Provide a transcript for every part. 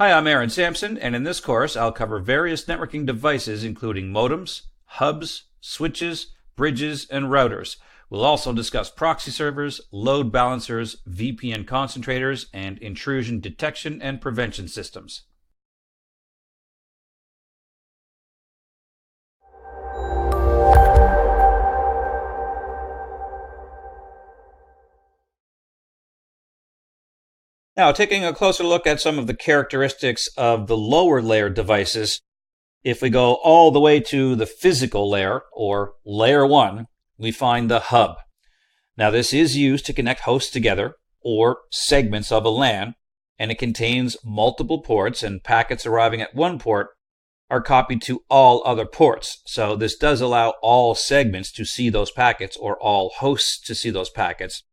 Hi, I'm Aaron Sampson, and in this course I'll cover various networking devices including modems, hubs, switches, bridges, and routers. We'll also discuss proxy servers, load balancers, VPN concentrators, and intrusion detection and prevention systems. Now, taking a closer look at some of the characteristics of the lower layer devices, if we go all the way to the physical layer, or layer 1, we find the hub. Now, this is used to connect hosts together, or segments of a LAN, and it contains multiple ports, and packets arriving at one port are copied to all other ports. So this does allow all segments to see those packets, or all hosts to see those packets.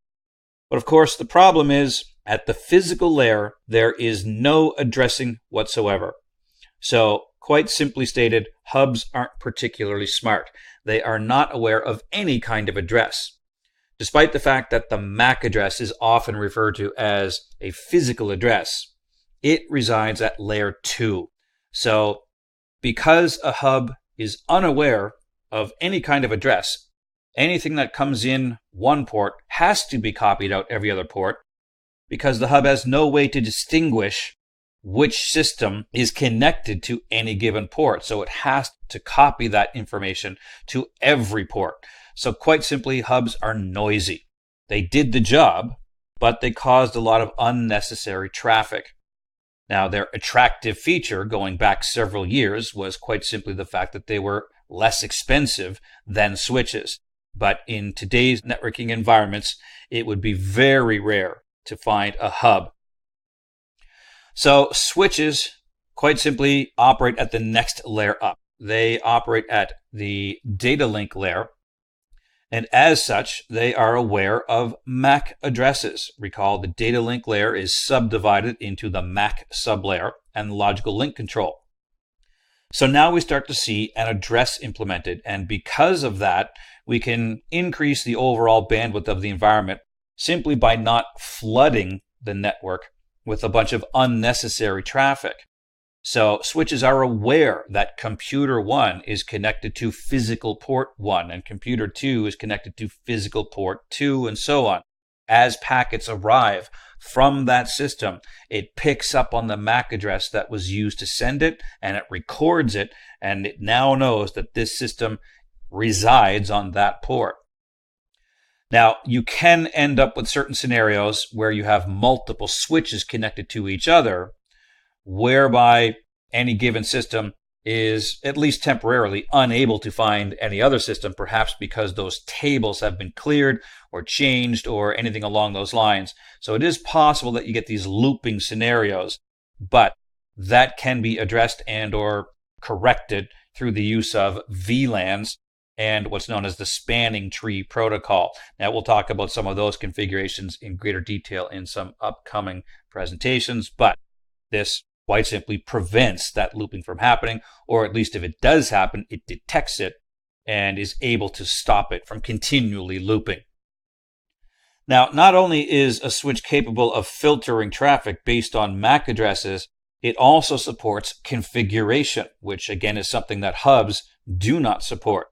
But of course, the problem is, at the physical layer, there is no addressing whatsoever. So, quite simply stated, hubs aren't particularly smart. They are not aware of any kind of address. Despite the fact that the MAC address is often referred to as a physical address, it resides at layer 2. So, because a hub is unaware of any kind of address, anything that comes in one port has to be copied out every other port, because the hub has no way to distinguish which system is connected to any given port. So it has to copy that information to every port. So quite simply, hubs are noisy. They did the job, but they caused a lot of unnecessary traffic. Now, their attractive feature going back several years was quite simply the fact that they were less expensive than switches. But in today's networking environments, it would be very rare to find a hub. So switches, quite simply, operate at the next layer up. They operate at the data link layer, and as such, they are aware of MAC addresses. Recall, the data link layer is subdivided into the MAC sublayer and the logical link control. So now we start to see an address implemented, and because of that, we can increase the overall bandwidth of the environment simply by not flooding the network with a bunch of unnecessary traffic. So switches are aware that computer 1 is connected to physical port 1 and computer 2 is connected to physical port 2 and so on. As packets arrive from that system, it picks up on the MAC address that was used to send it, and it records it, and it now knows that this system resides on that port. Now, you can end up with certain scenarios where you have multiple switches connected to each other, whereby any given system is, at least temporarily, unable to find any other system, perhaps because those tables have been cleared or changed or anything along those lines. So it is possible that you get these looping scenarios, but that can be addressed and or corrected through the use of VLANs and what's known as the spanning tree protocol. Now, we'll talk about some of those configurations in greater detail in some upcoming presentations, but this quite simply prevents that looping from happening, or at least if it does happen, it detects it and is able to stop it from continually looping. Now, not only is a switch capable of filtering traffic based on MAC addresses, it also supports configuration, which again is something that hubs do not support.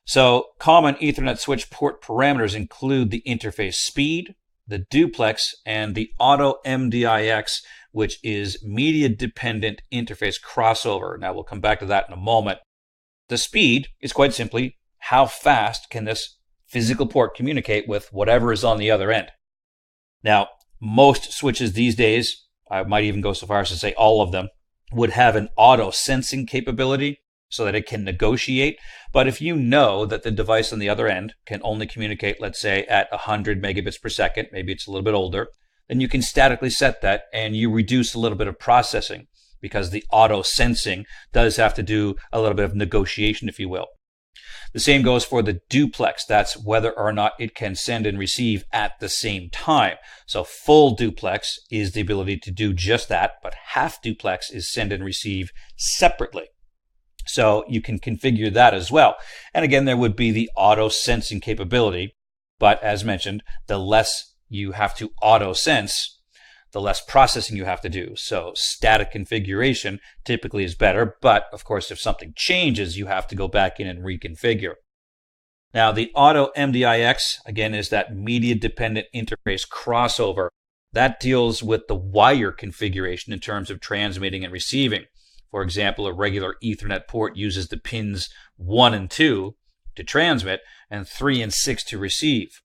So common Ethernet switch port parameters include the interface speed, the duplex, and the auto MDIX, which is media dependent interface crossover. Now we'll come back to that in a moment. The speed is quite simply how fast can this physical port communicate with whatever is on the other end. Now, most switches these days, I might even go so far as to say all of them, would have an auto sensing capability, so that it can negotiate. But if you know that the device on the other end can only communicate, let's say, at 100 megabits per second, maybe it's a little bit older, then you can statically set that and you reduce a little bit of processing, because the auto sensing does have to do a little bit of negotiation, if you will. The same goes for the duplex. That's whether or not it can send and receive at the same time. So full duplex is the ability to do just that, but half duplex is send and receive separately. So you can configure that as well. And again, there would be the auto sensing capability, but as mentioned, the less you have to auto sense, the less processing you have to do. So static configuration typically is better, but of course, if something changes, you have to go back in and reconfigure. Now, the auto MDIX, again, is that media-dependent interface crossover. That deals with the wire configuration in terms of transmitting and receiving. For example, a regular Ethernet port uses the pins 1 and 2 to transmit and 3 and 6 to receive.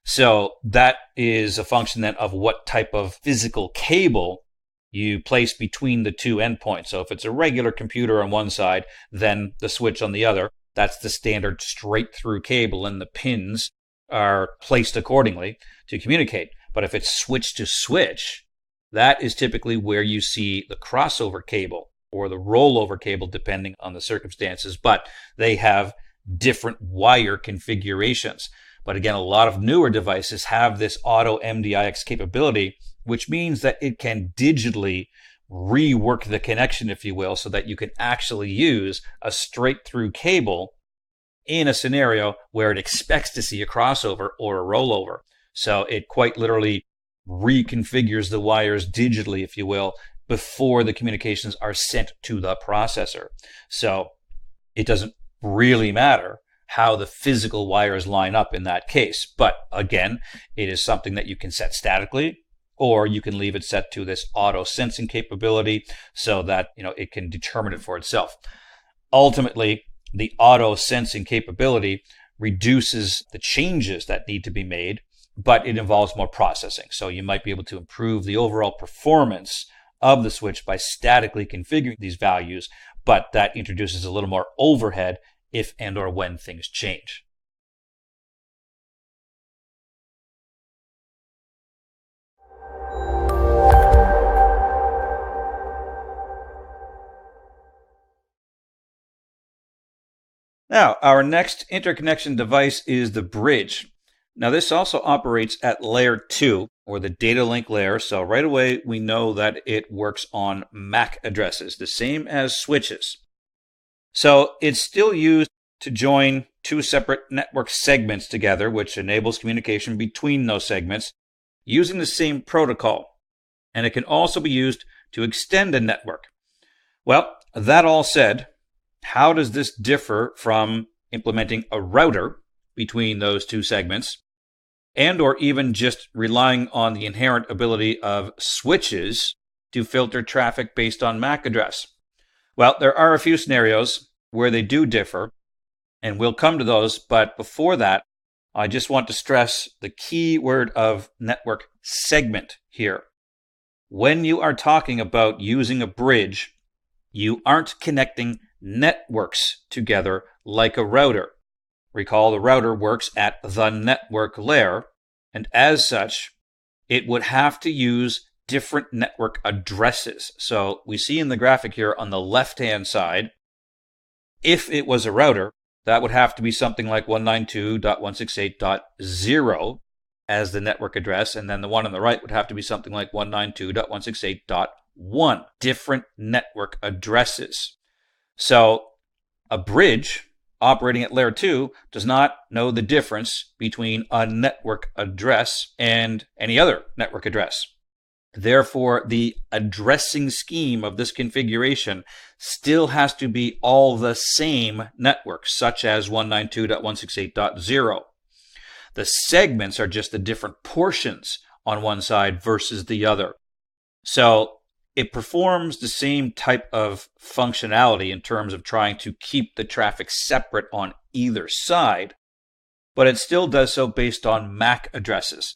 So that is a function then of what type of physical cable you place between the two endpoints. So if it's a regular computer on one side, then the switch on the other, that's the standard straight through cable, and the pins are placed accordingly to communicate. But if it's switch to switch, that is typically where you see the crossover cable or the rollover cable, depending on the circumstances. But they have different wire configurations. But again, a lot of newer devices have this auto MDIX capability, which means that it can digitally rework the connection, if you will, so that you can actually use a straight through cable in a scenario where it expects to see a crossover or a rollover. So it quite literally reconfigures the wires digitally, if you will, before the communications are sent to the processor. So it doesn't really matter how the physical wires line up in that case. But again, it is something that you can set statically, or you can leave it set to this auto sensing capability so that it can determine it for itself. Ultimately, the auto sensing capability reduces the changes that need to be made, but it involves more processing. So you might be able to improve the overall performance of the switch by statically configuring these values, but that introduces a little more overhead if and or when things change. Now, our next interconnection device is the bridge. Now, this also operates at layer 2, or the data link layer, so right away we know that it works on MAC addresses, the same as switches. So it's still used to join two separate network segments together, which enables communication between those segments using the same protocol. And it can also be used to extend a network. Well, that all said, how does this differ from implementing a router between those two segments, and or even just relying on the inherent ability of switches to filter traffic based on MAC address? Well, there are a few scenarios where they do differ, and we'll come to those, but before that, I just want to stress the key word of network segment here. When you are talking about using a bridge, you aren't connecting networks together like a router. Recall, the router works at the network layer, and as such, it would have to use different network addresses. So we see in the graphic here on the left-hand side, if it was a router, that would have to be something like 192.168.0 as the network address, and then the one on the right would have to be something like 192.168.1, different network addresses. So a bridge operating at layer 2 does not know the difference between a network address and any other network address. Therefore, the addressing scheme of this configuration still has to be all the same network, such as 192.168.0. The segments are just the different portions on one side versus the other. So it performs the same type of functionality in terms of trying to keep the traffic separate on either side, but it still does so based on MAC addresses.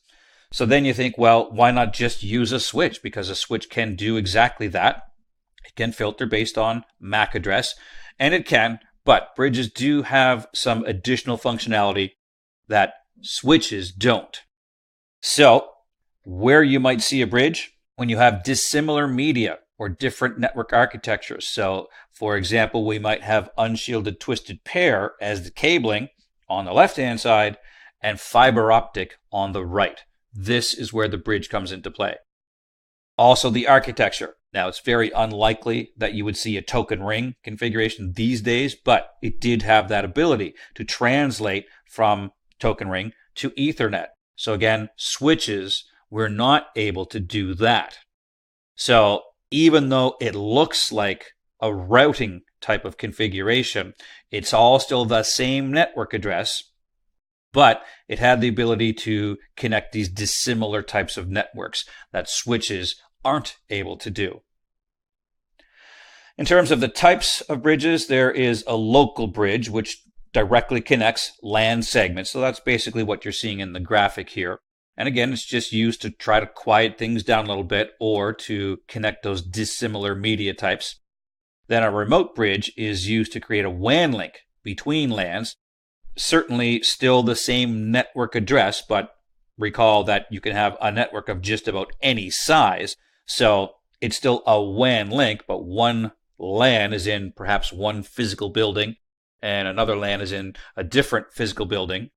So then you think, well, why not just use a switch? Because a switch can do exactly that. It can filter based on MAC address, and it can, but bridges do have some additional functionality that switches don't. So where you might see a bridge, when you have dissimilar media or different network architectures. So, for example, we might have unshielded twisted pair as the cabling on the left-hand side and fiber optic on the right. This is where the bridge comes into play. Also, the architecture. Now, it's very unlikely that you would see a token ring configuration these days, but it did have that ability to translate from token ring to Ethernet. So again, switches we're not able to do that. So even though it looks like a routing type of configuration, it's all still the same network address, but it had the ability to connect these dissimilar types of networks that switches aren't able to do. In terms of the types of bridges, there is a local bridge, which directly connects LAN segments. So that's basically what you're seeing in the graphic here. And again, it's just used to try to quiet things down a little bit or to connect those dissimilar media types. Then a remote bridge is used to create a WAN link between LANs. Certainly still the same network address, but recall that you can have a network of just about any size. So it's still a WAN link, but one LAN is in perhaps one physical building and another LAN is in a different physical building.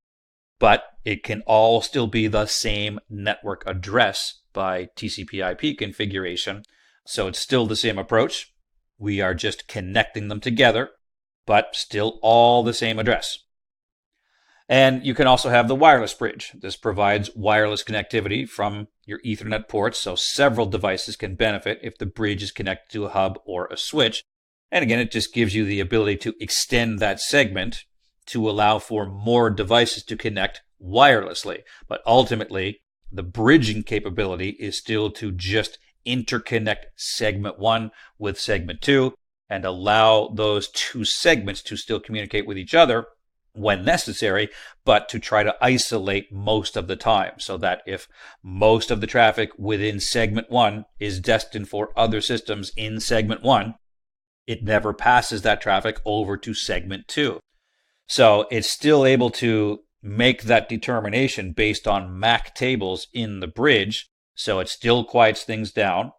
But it can all still be the same network address by TCP/IP configuration. So it's still the same approach. We are just connecting them together, but still all the same address. And you can also have the wireless bridge. This provides wireless connectivity from your Ethernet ports, so several devices can benefit if the bridge is connected to a hub or a switch. And again, it just gives you the ability to extend that segment to allow for more devices to connect wirelessly. But ultimately, the bridging capability is still to just interconnect segment 1 with segment 2 and allow those two segments to still communicate with each other when necessary, but to try to isolate most of the time, so that if most of the traffic within segment 1 is destined for other systems in segment 1, it never passes that traffic over to segment 2. So it's still able to make that determination based on MAC tables in the bridge, so it still quiets things down,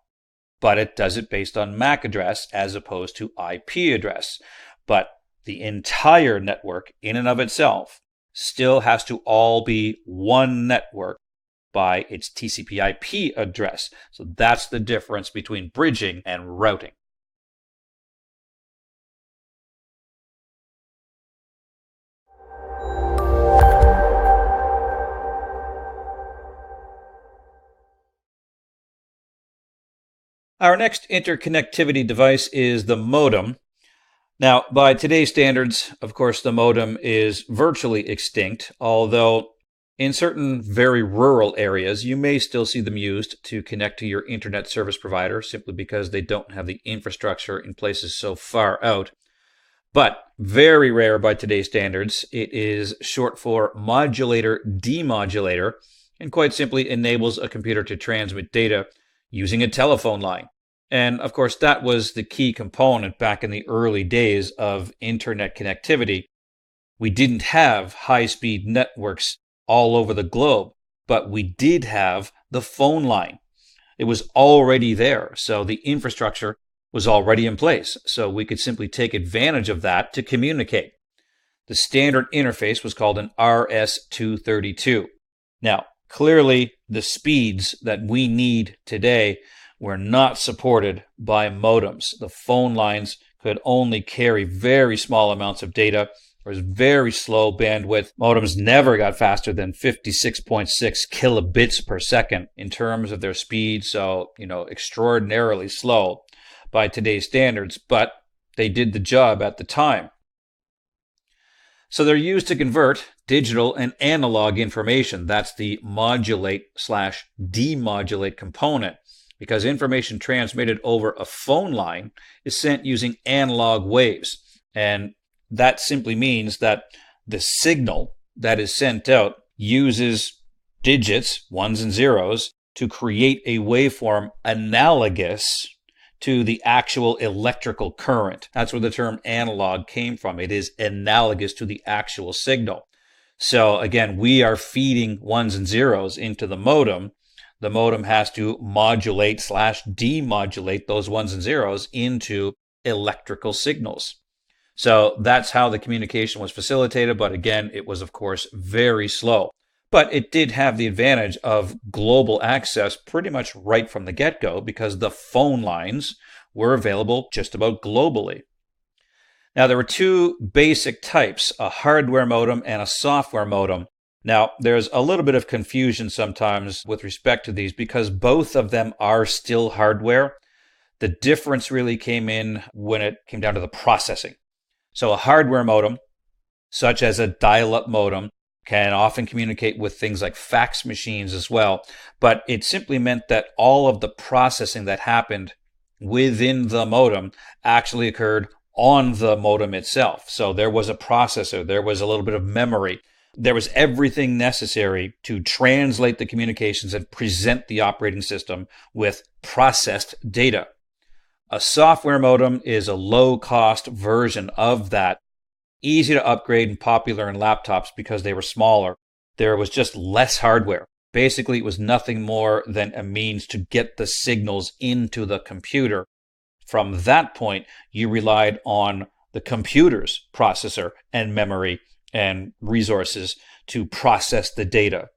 but it does it based on MAC address as opposed to IP address. But the entire network in and of itself still has to all be one network by its TCP/IP address. So that's the difference between bridging and routing. Our next interconnectivity device is the modem. Now, by today's standards, of course, the modem is virtually extinct, although in certain very rural areas, you may still see them used to connect to your internet service provider simply because they don't have the infrastructure in places so far out. But very rare by today's standards. It is short for modulator demodulator and quite simply enables a computer to transmit data using a telephone line. And of course, that was the key component back in the early days of internet connectivity. We didn't have high-speed networks all over the globe, but we did have the phone line. It was already there, so the infrastructure was already in place, so we could simply take advantage of that to communicate. The standard interface was called an RS-232. Now, clearly, the speeds that we need today were not supported by modems. The phone lines could only carry very small amounts of data. There was very slow bandwidth. Modems never got faster than 56.6 kilobits per second in terms of their speed, so, extraordinarily slow by today's standards, but they did the job at the time. So they're used to convert digital and analog information. That's the modulate/demodulate component, because information transmitted over a phone line is sent using analog waves. And that simply means that the signal that is sent out uses digits, ones and zeros, to create a waveform analogous to the actual electrical current. That's where the term analog came from. It is analogous to the actual signal. So again, we are feeding ones and zeros into the modem. The modem has to modulate/demodulate those ones and zeros into electrical signals. So that's how the communication was facilitated, but again, it was of course very slow. But it did have the advantage of global access pretty much right from the get-go because the phone lines were available just about globally. Now, there were two basic types, a hardware modem and a software modem. Now, there's a little bit of confusion sometimes with respect to these because both of them are still hardware. The difference really came in when it came down to the processing. So a hardware modem, such as a dial-up modem, can often communicate with things like fax machines as well. But it simply meant that all of the processing that happened within the modem actually occurred on the modem itself. So there was a processor, there was a little bit of memory, there was everything necessary to translate the communications and present the operating system with processed data. A software modem is a low-cost version of that, easy to upgrade and popular in laptops because they were smaller. There was just less hardware. Basically, it was nothing more than a means to get the signals into the computer. From that point, you relied on the computer's processor and memory and resources to process the data.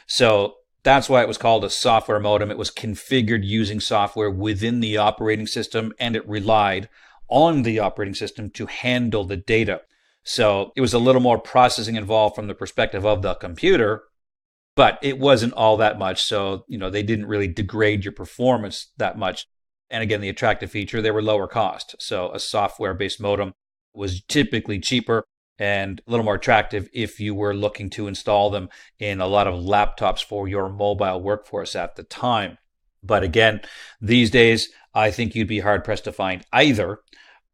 So that's why it was called a software modem. It was configured using software within the operating system, and it relied on the operating system to handle the data. So it was a little more processing involved from the perspective of the computer, but it wasn't all that much. So, they didn't really degrade your performance that much. And again, the attractive feature, they were lower cost. So a software-based modem was typically cheaper and a little more attractive if you were looking to install them in a lot of laptops for your mobile workforce at the time. But again, these days, I think you'd be hard-pressed to find either.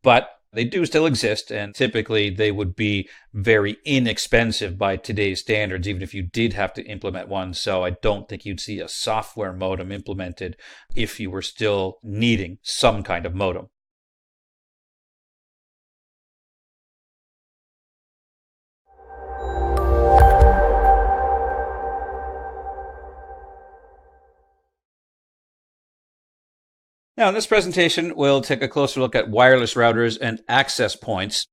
But they do still exist, and typically they would be very inexpensive by today's standards, even if you did have to implement one. So I don't think you'd see a software modem implemented if you were still needing some kind of modem. Now, in this presentation, we'll take a closer look at wireless routers and access points,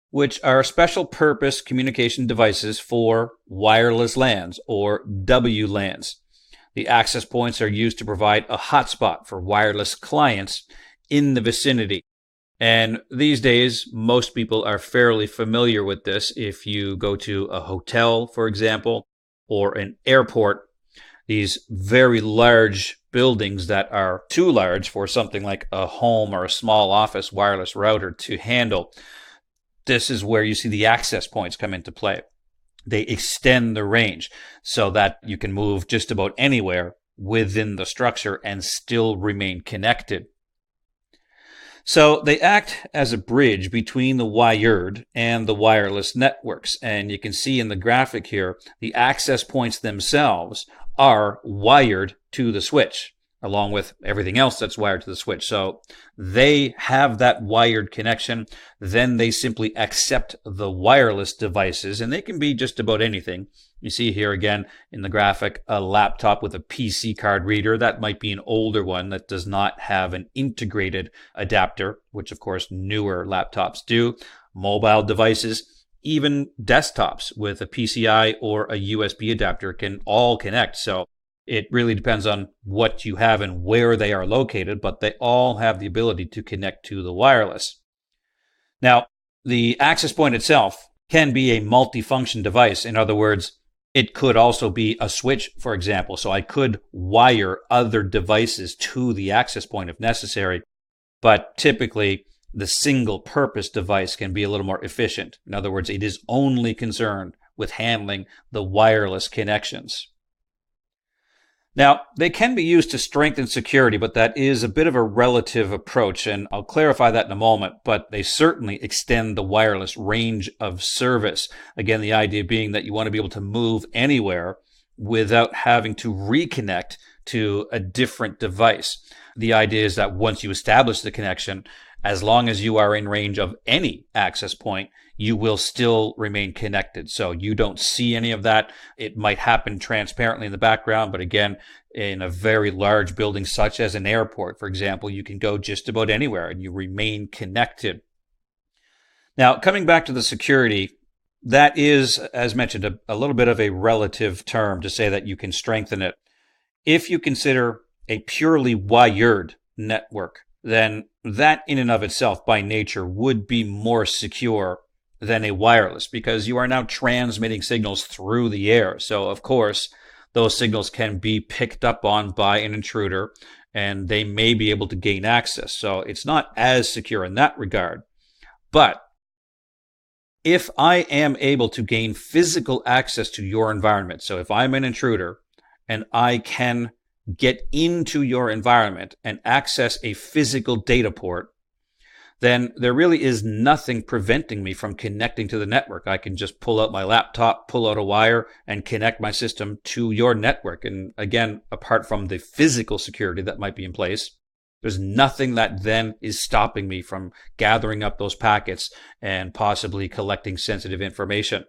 which are special purpose communication devices for wireless LANs, or WLANs. The access points are used to provide a hotspot for wireless clients in the vicinity. And these days, most people are fairly familiar with this. If you go to a hotel, for example, or an airport, these very large buildings that are too large for something like a home or a small office wireless router to handle, this is where you see the access points come into play. They extend the range so that you can move just about anywhere within the structure and still remain connected. So they act as a bridge between the wired and the wireless networks. And you can see in the graphic here, the access points themselves are wired to the switch, along with everything else that's wired to the switch. So they have that wired connection. Then they simply accept the wireless devices, and they can be just about anything. You see here again in the graphic, a laptop with a PC card reader. That might be an older one that does not have an integrated adapter, which of course newer laptops do. Mobile devices, even desktops with a PCI or a USB adapter can all connect. So it really depends on what you have and where they are located, but they all have the ability to connect to the wireless. Now, the access point itself can be a multifunction device. In other words, it could also be a switch, for example. So I could wire other devices to the access point if necessary, but typically the single purpose device can be a little more efficient. In other words, it is only concerned with handling the wireless connections. Now, they can be used to strengthen security, but that is a bit of a relative approach, and I'll clarify that in a moment, but they certainly extend the wireless range of service. Again, the idea being that you want to be able to move anywhere without having to reconnect to a different device. The idea is that once you establish the connection, as long as you are in range of any access point, you will still remain connected. So you don't see any of that. It might happen transparently in the background, but again, in a very large building such as an airport, for example, you can go just about anywhere and you remain connected. Now, coming back to the security, that is, as mentioned, a little bit of a relative term to say that you can strengthen it. If you consider a purely wired network, then that in and of itself by nature would be more secure than a wireless because you are now transmitting signals through the air. So, of course, those signals can be picked up on by an intruder and they may be able to gain access. So, it's not as secure in that regard. But if I am able to gain physical access to your environment, so if I'm an intruder and I can get into your environment and access a physical data port, then there really is nothing preventing me from connecting to the network. I can just pull out my laptop, pull out a wire, and connect my system to your network. And again, apart from the physical security that might be in place, there's nothing that then is stopping me from gathering up those packets and possibly collecting sensitive information.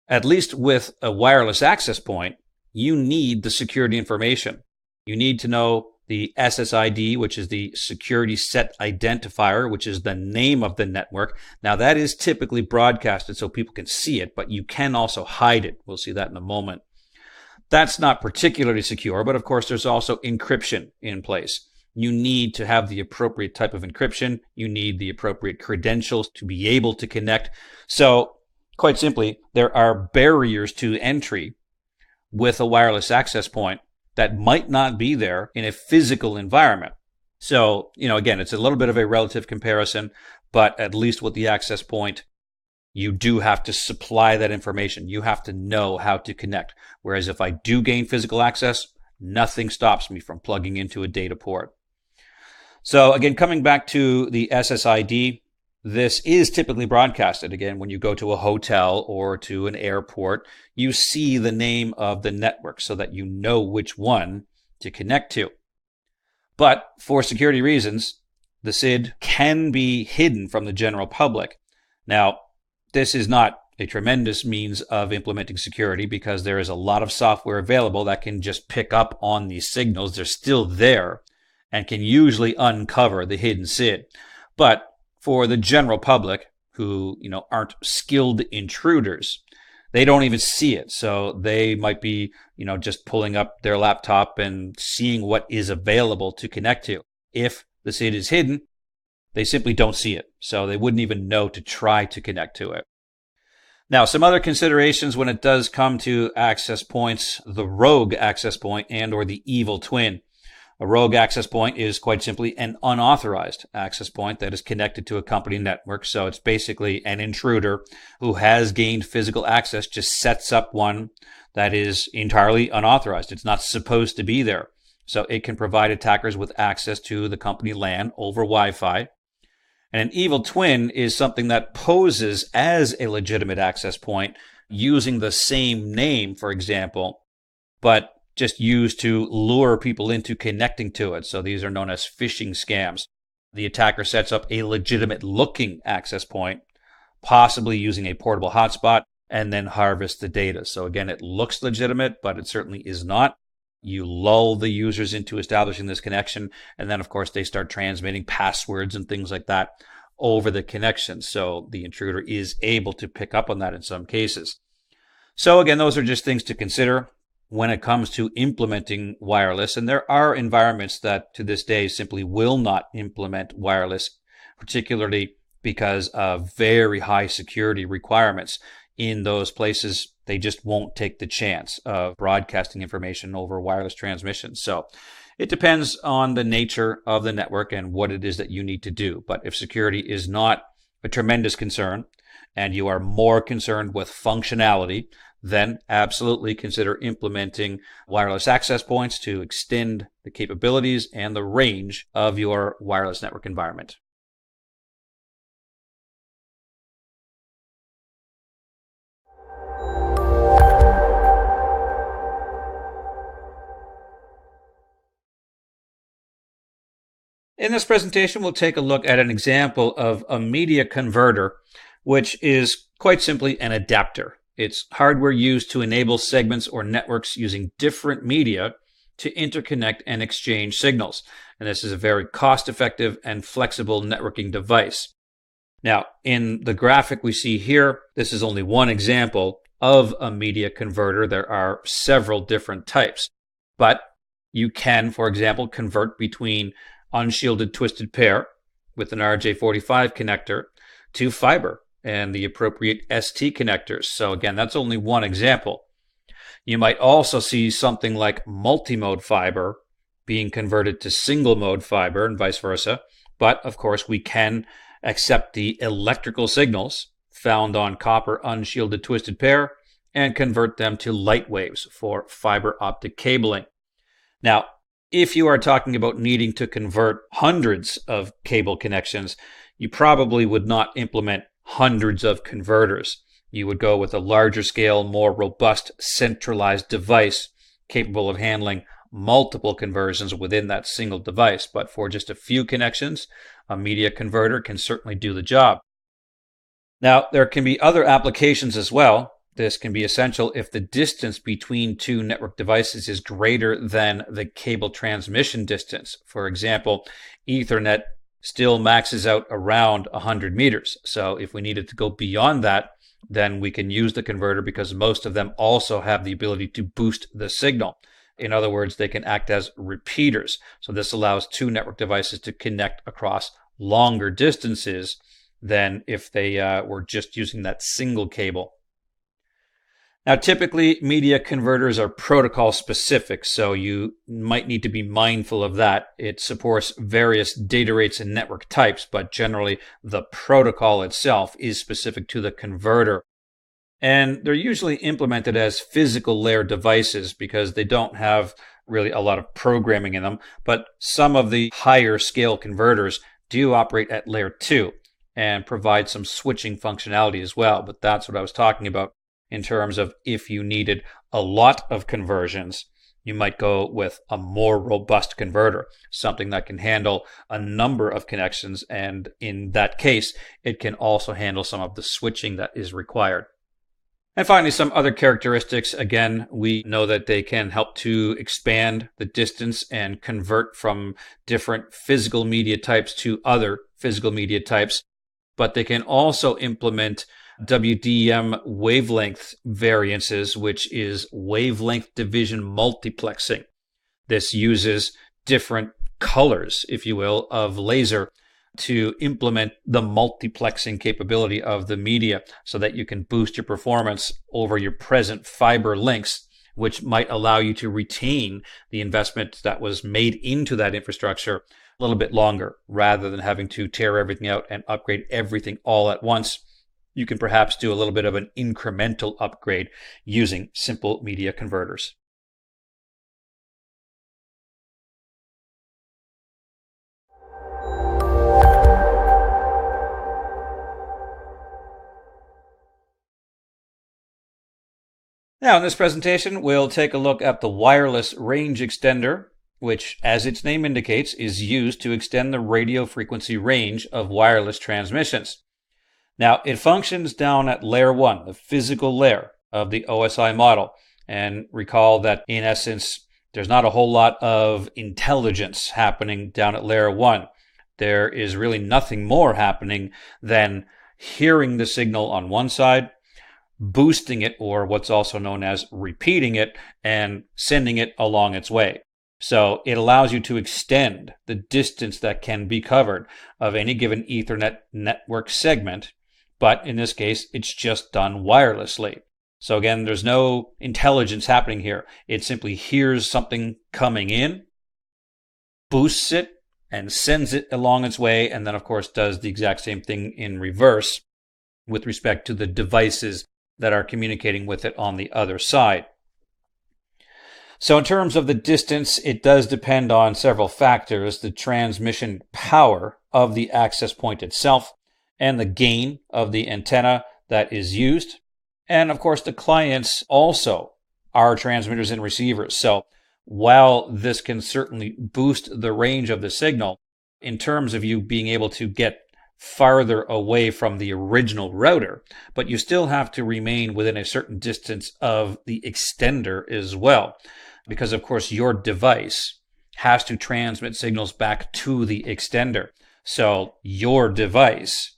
At least with a wireless access point, you need the security information. You need to know the SSID, which is the security set identifier, which is the name of the network. Now that is typically broadcasted so people can see it, but you can also hide it. We'll see that in a moment. That's not particularly secure, but of course there's also encryption in place. You need to have the appropriate type of encryption. You need the appropriate credentials to be able to connect. So quite simply, there are barriers to entry with a wireless access point that might not be there in a physical environment. So, again, it's a little bit of a relative comparison, but at least with the access point, you do have to supply that information. You have to know how to connect. Whereas if I do gain physical access, nothing stops me from plugging into a data port. So again, coming back to the SSID, this is typically broadcasted. Again, when you go to a hotel or to an airport, you see the name of the network so that you know which one to connect to. But for security reasons, the SID can be hidden from the general public. Now, this is not a tremendous means of implementing security because there is a lot of software available that can just pick up on these signals. They're still there and can usually uncover the hidden SID. But for the general public who, aren't skilled intruders, they don't even see it. So they might be, just pulling up their laptop and seeing what is available to connect to. If the SID is hidden, they simply don't see it. So they wouldn't even know to try to connect to it. Now, some other considerations when it does come to access points, the rogue access point and or the evil twin. A rogue access point is quite simply an unauthorized access point that is connected to a company network. So it's basically an intruder who has gained physical access, just sets up one that is entirely unauthorized. It's not supposed to be there. So it can provide attackers with access to the company LAN over Wi-Fi. And an evil twin is something that poses as a legitimate access point using the same name, for example, but just used to lure people into connecting to it. So these are known as phishing scams. The attacker sets up a legitimate looking access point, possibly using a portable hotspot, and then harvest the data. So again, it looks legitimate, but it certainly is not. You lull the users into establishing this connection, and then of course they start transmitting passwords and things like that over the connection. So the intruder is able to pick up on that in some cases. So again, those are just things to consider when it comes to implementing wireless. And there are environments that to this day simply will not implement wireless, particularly because of very high security requirements. In those places, they just won't take the chance of broadcasting information over wireless transmission. So it depends on the nature of the network and what it is that you need to do. But if security is not a tremendous concern and you are more concerned with functionality, then absolutely consider implementing wireless access points to extend the capabilities and the range of your wireless network environment. In this presentation, we'll take a look at an example of a media converter, which is quite simply an adapter. It's hardware used to enable segments or networks using different media to interconnect and exchange signals. And this is a very cost-effective and flexible networking device. Now, in the graphic we see here, this is only one example of a media converter. There are several different types, but you can, for example, convert between unshielded twisted pair with an RJ45 connector to fiber and the appropriate ST connectors. So again, that's only one example. You might also see something like multi-mode fiber being converted to single mode fiber and vice versa. But of course, we can accept the electrical signals found on copper unshielded twisted pair and convert them to light waves for fiber optic cabling. Now, if you are talking about needing to convert hundreds of cable connections, you probably would not implement hundreds of converters. You would go with a larger scale, more robust, centralized device capable of handling multiple conversions within that single device. But for just a few connections, a media converter can certainly do the job. Now, there can be other applications as well. This can be essential if the distance between two network devices is greater than the cable transmission distance. For example, Ethernet still maxes out around 100 meters. So if we needed to go beyond that, then we can use the converter because most of them also have the ability to boost the signal. In other words, they can act as repeaters. So this allows two network devices to connect across longer distances than if they were just using that single cable. Now, typically, media converters are protocol specific, so you might need to be mindful of that. It supports various data rates and network types, but generally the protocol itself is specific to the converter. And they're usually implemented as physical layer devices because they don't have really a lot of programming in them, but some of the higher scale converters do operate at layer 2 and provide some switching functionality as well, but that's what I was talking about. In terms of if you needed a lot of conversions, you might go with a more robust converter, something that can handle a number of connections. And in that case, it can also handle some of the switching that is required. And finally, some other characteristics. Again, we know that they can help to expand the distance and convert from different physical media types to other physical media types, but they can also implement WDM wavelength variances, which is wavelength division multiplexing. This uses different colors, if you will, of laser to implement the multiplexing capability of the media so that you can boost your performance over your present fiber links, which might allow you to retain the investment that was made into that infrastructure a little bit longer rather than having to tear everything out and upgrade everything all at once. You can perhaps do a little bit of an incremental upgrade using simple media converters. Now, in this presentation, we'll take a look at the wireless range extender, which, as its name indicates, is used to extend the radio frequency range of wireless transmissions. Now, it functions down at layer 1, the physical layer of the OSI model. And recall that, in essence, there's not a whole lot of intelligence happening down at layer 1. There is really nothing more happening than hearing the signal on one side, boosting it, or what's also known as repeating it, and sending it along its way. So it allows you to extend the distance that can be covered of any given Ethernet network segment. But in this case, it's just done wirelessly. So again, there's no intelligence happening here. It simply hears something coming in, boosts it, and sends it along its way, and then of course does the exact same thing in reverse with respect to the devices that are communicating with it on the other side. So in terms of the distance, it does depend on several factors: the transmission power of the access point itself, and the gain of the antenna that is used. And of course, the clients also are transmitters and receivers. So while this can certainly boost the range of the signal, in terms of you being able to get farther away from the original router, but you still have to remain within a certain distance of the extender as well, because of course your device has to transmit signals back to the extender. So your device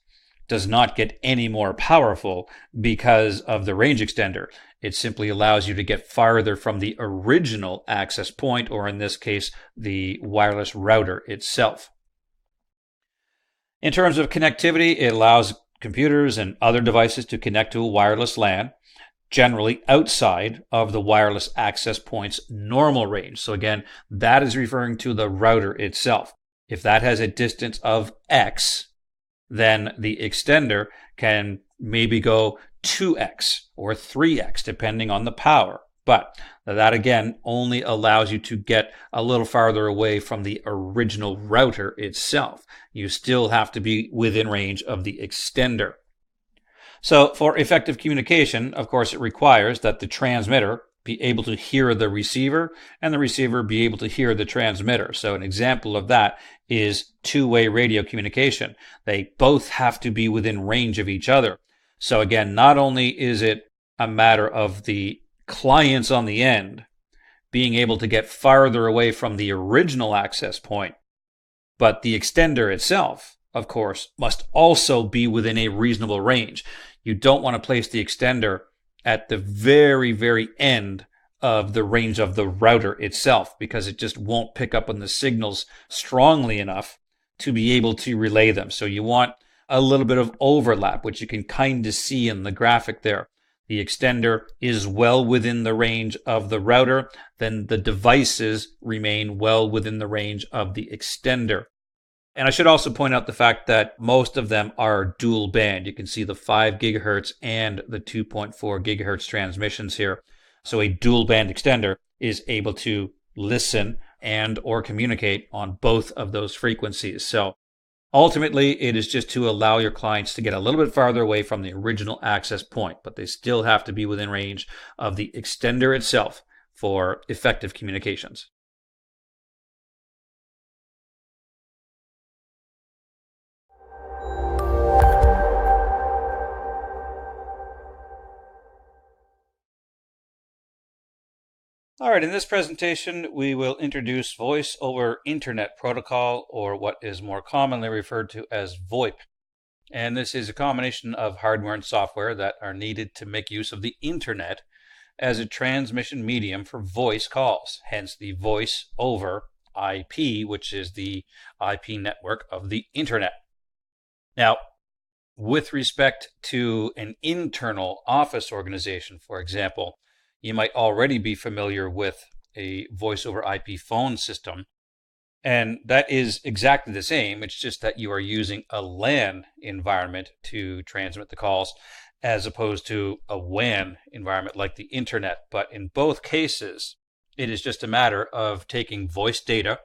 does not get any more powerful because of the range extender. It simply allows you to get farther from the original access point, or in this case, the wireless router itself. In terms of connectivity, it allows computers and other devices to connect to a wireless LAN, generally outside of the wireless access point's normal range. So again, that is referring to the router itself. If that has a distance of X, then the extender can maybe go 2x or 3x depending on the power. But that again only allows you to get a little farther away from the original router itself. You still have to be within range of the extender. So for effective communication, of course, it requires that the transmitter be able to hear the receiver and the receiver be able to hear the transmitter. So an example of that is two-way radio communication. They both have to be within range of each other. So again, not only is it a matter of the clients on the end being able to get farther away from the original access point, but the extender itself, of course, must also be within a reasonable range. You don't want to place the extender at the very, very end of the range of the router itself because it just won't pick up on the signals strongly enough to be able to relay them. So you want a little bit of overlap, which you can kind of see in the graphic there. The extender is well within the range of the router, then the devices remain well within the range of the extender. And I should also point out the fact that most of them are dual band. You can see the 5 gigahertz and the 2.4 gigahertz transmissions here. So a dual band extender is able to listen and or communicate on both of those frequencies. So ultimately, it is just to allow your clients to get a little bit farther away from the original access point, but they still have to be within range of the extender itself for effective communications. All right, in this presentation, we will introduce Voice over Internet Protocol, or what is more commonly referred to as VoIP. And this is a combination of hardware and software that are needed to make use of the Internet as a transmission medium for voice calls, hence the Voice over IP, which is the IP network of the Internet. Now, with respect to an internal office organization, for example, you might already be familiar with a voice over IP phone system, and that is exactly the same. It's just that you are using a LAN environment to transmit the calls as opposed to a WAN environment like the internet. But in both cases, it is just a matter of taking voice data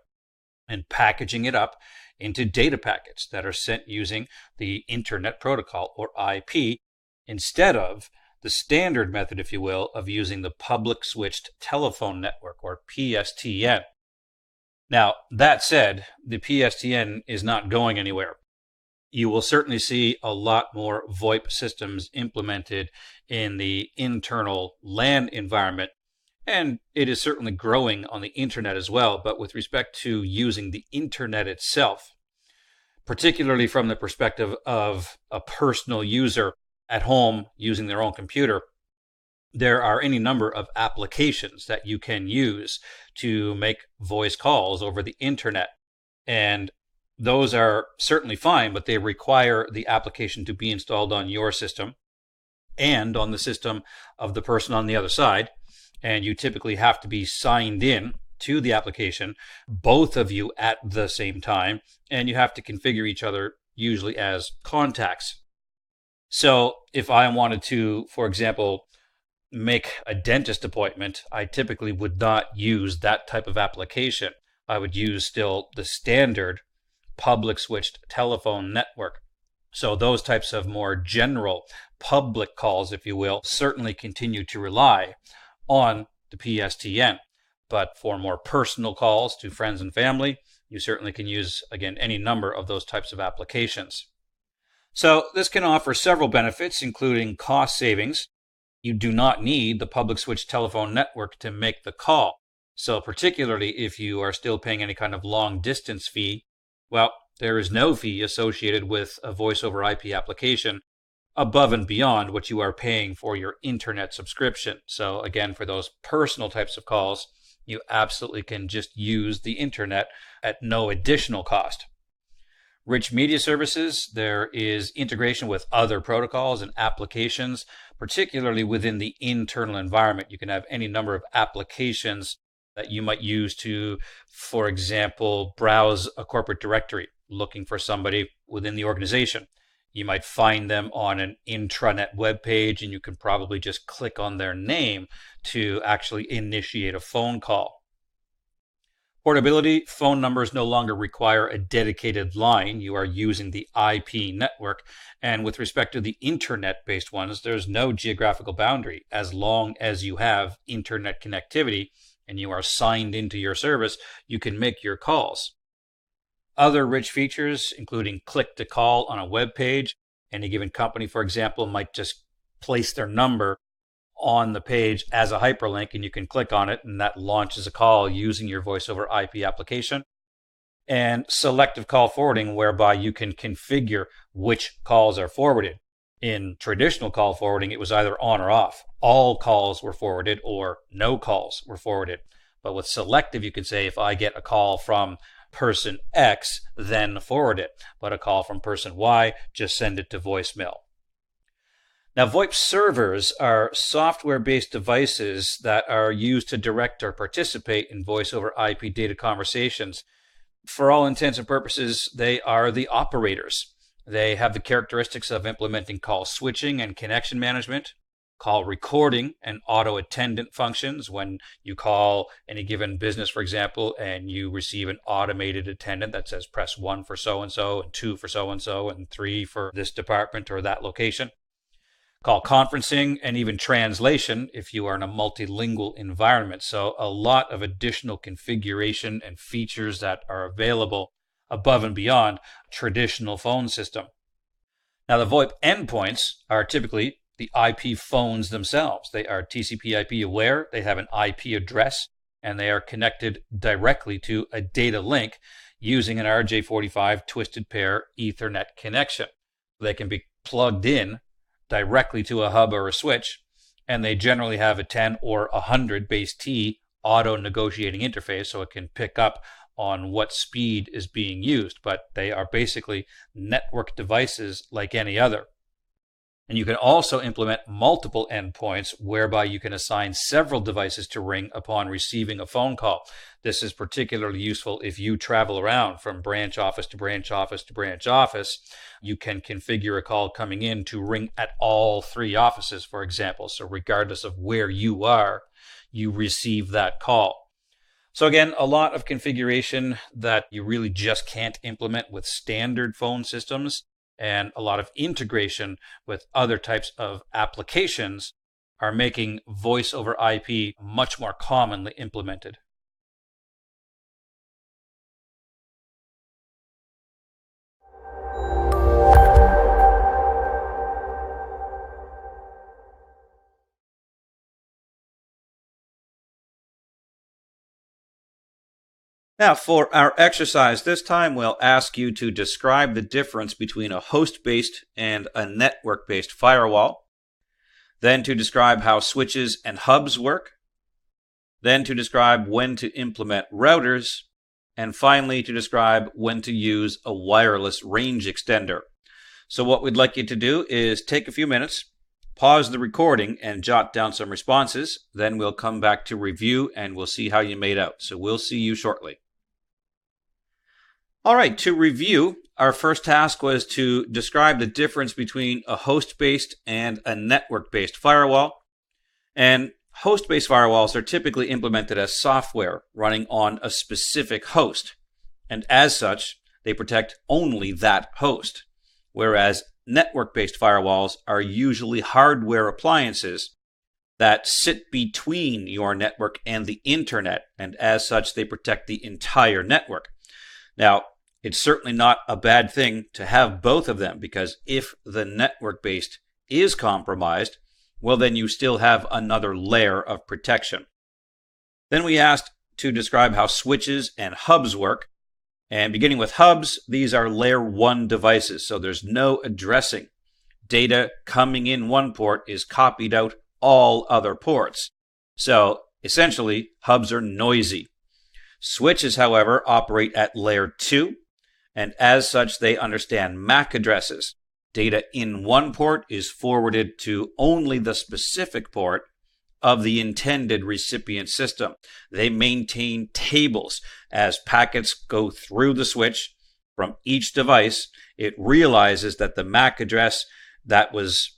and packaging it up into data packets that are sent using the Internet Protocol, or IP, instead of the standard method, if you will, of using the public switched telephone network, or PSTN. Now, that said, the PSTN is not going anywhere. You will certainly see a lot more VoIP systems implemented in the internal LAN environment, and it is certainly growing on the internet as well. But with respect to using the internet itself, particularly from the perspective of a personal user at home using their own computer, there are any number of applications that you can use to make voice calls over the internet. And those are certainly fine, but they require the application to be installed on your system and on the system of the person on the other side. And you typically have to be signed in to the application, both of you at the same time, and you have to configure each other usually as contacts. So if I wanted to, for example, make a dentist appointment, I typically would not use that type of application. I would use still the standard public switched telephone network. So those types of more general public calls, if you will, certainly continue to rely on the PSTN. But for more personal calls to friends and family, you certainly can use, again, any number of those types of applications. So this can offer several benefits, including cost savings. You do not need the public switch telephone network to make the call. So particularly if you are still paying any kind of long distance fee, well, there is no fee associated with a voice over IP application above and beyond what you are paying for your internet subscription. So again, for those personal types of calls, you absolutely can just use the internet at no additional cost. Rich media services, there is integration with other protocols and applications, particularly within the internal environment. You can have any number of applications that you might use to, for example, browse a corporate directory looking for somebody within the organization. You might find them on an intranet web page, and you can probably just click on their name to actually initiate a phone call. Portability, phone numbers no longer require a dedicated line. You are using the IP network. And with respect to the internet-based ones, there's no geographical boundary. As long as you have internet connectivity and you are signed into your service, you can make your calls. Other rich features, including click to call on a web page. Any given company, for example, might just place their number on the page as a hyperlink, and you can click on it, and that launches a call using your voice over IP application. And selective call forwarding, whereby you can configure which calls are forwarded. In traditional call forwarding, it was either on or off. All calls were forwarded or no calls were forwarded. But with selective, you can say, if I get a call from person X, then forward it. But a call from person Y, just send it to voicemail. Now, VoIP servers are software-based devices that are used to direct or participate in voice over IP data conversations. For all intents and purposes, they are the operators. They have the characteristics of implementing call switching and connection management, call recording and auto-attendant functions. When you call any given business, for example, and you receive an automated attendant that says press 1 for so-and-so, and 2 for so-and-so, and 3 for this department or that location. Call conferencing, and even translation if you are in a multilingual environment. So a lot of additional configuration and features that are available above and beyond traditional phone system. Now, the VoIP endpoints are typically the IP phones themselves. They are TCP/IP aware, they have an IP address, and they are connected directly to a data link using an RJ45 twisted pair Ethernet connection. They can be plugged in directly to a hub or a switch, and they generally have a 10 or 100 base T auto negotiating interface, so it can pick up on what speed is being used, but they are basically network devices like any other. And you can also implement multiple endpoints whereby you can assign several devices to ring upon receiving a phone call. This is particularly useful if you travel around from branch office to branch office to branch office. You can configure a call coming in to ring at all 3 offices, for example. So regardless of where you are, you receive that call. So again, a lot of configuration that you really just can't implement with standard phone systems, and a lot of integration with other types of applications are making voice over IP much more commonly implemented. Now, for our exercise this time, we'll ask you to describe the difference between a host-based and a network-based firewall, then to describe how switches and hubs work, then to describe when to implement routers, and finally to describe when to use a wireless range extender. So what we'd like you to do is take a few minutes, pause the recording, and jot down some responses. Then we'll come back to review and we'll see how you made out. So we'll see you shortly. All right, to review, our first task was to describe the difference between a host-based and a network-based firewall. And host-based firewalls are typically implemented as software running on a specific host. And as such, they protect only that host. Whereas network-based firewalls are usually hardware appliances that sit between your network and the internet. And as such, they protect the entire network. Now, it's certainly not a bad thing to have both of them, because if the network-based is compromised, well, then you still have another layer of protection. Then we asked to describe how switches and hubs work. And beginning with hubs, these are layer 1 devices, so there's no addressing. Data coming in one port is copied out all other ports. So essentially, hubs are noisy. Switches, however, operate at layer 2. and as such, they understand MAC addresses. Data in one port is forwarded to only the specific port of the intended recipient system. They maintain tables as packets go through the switch from each device. It realizes that the MAC address that was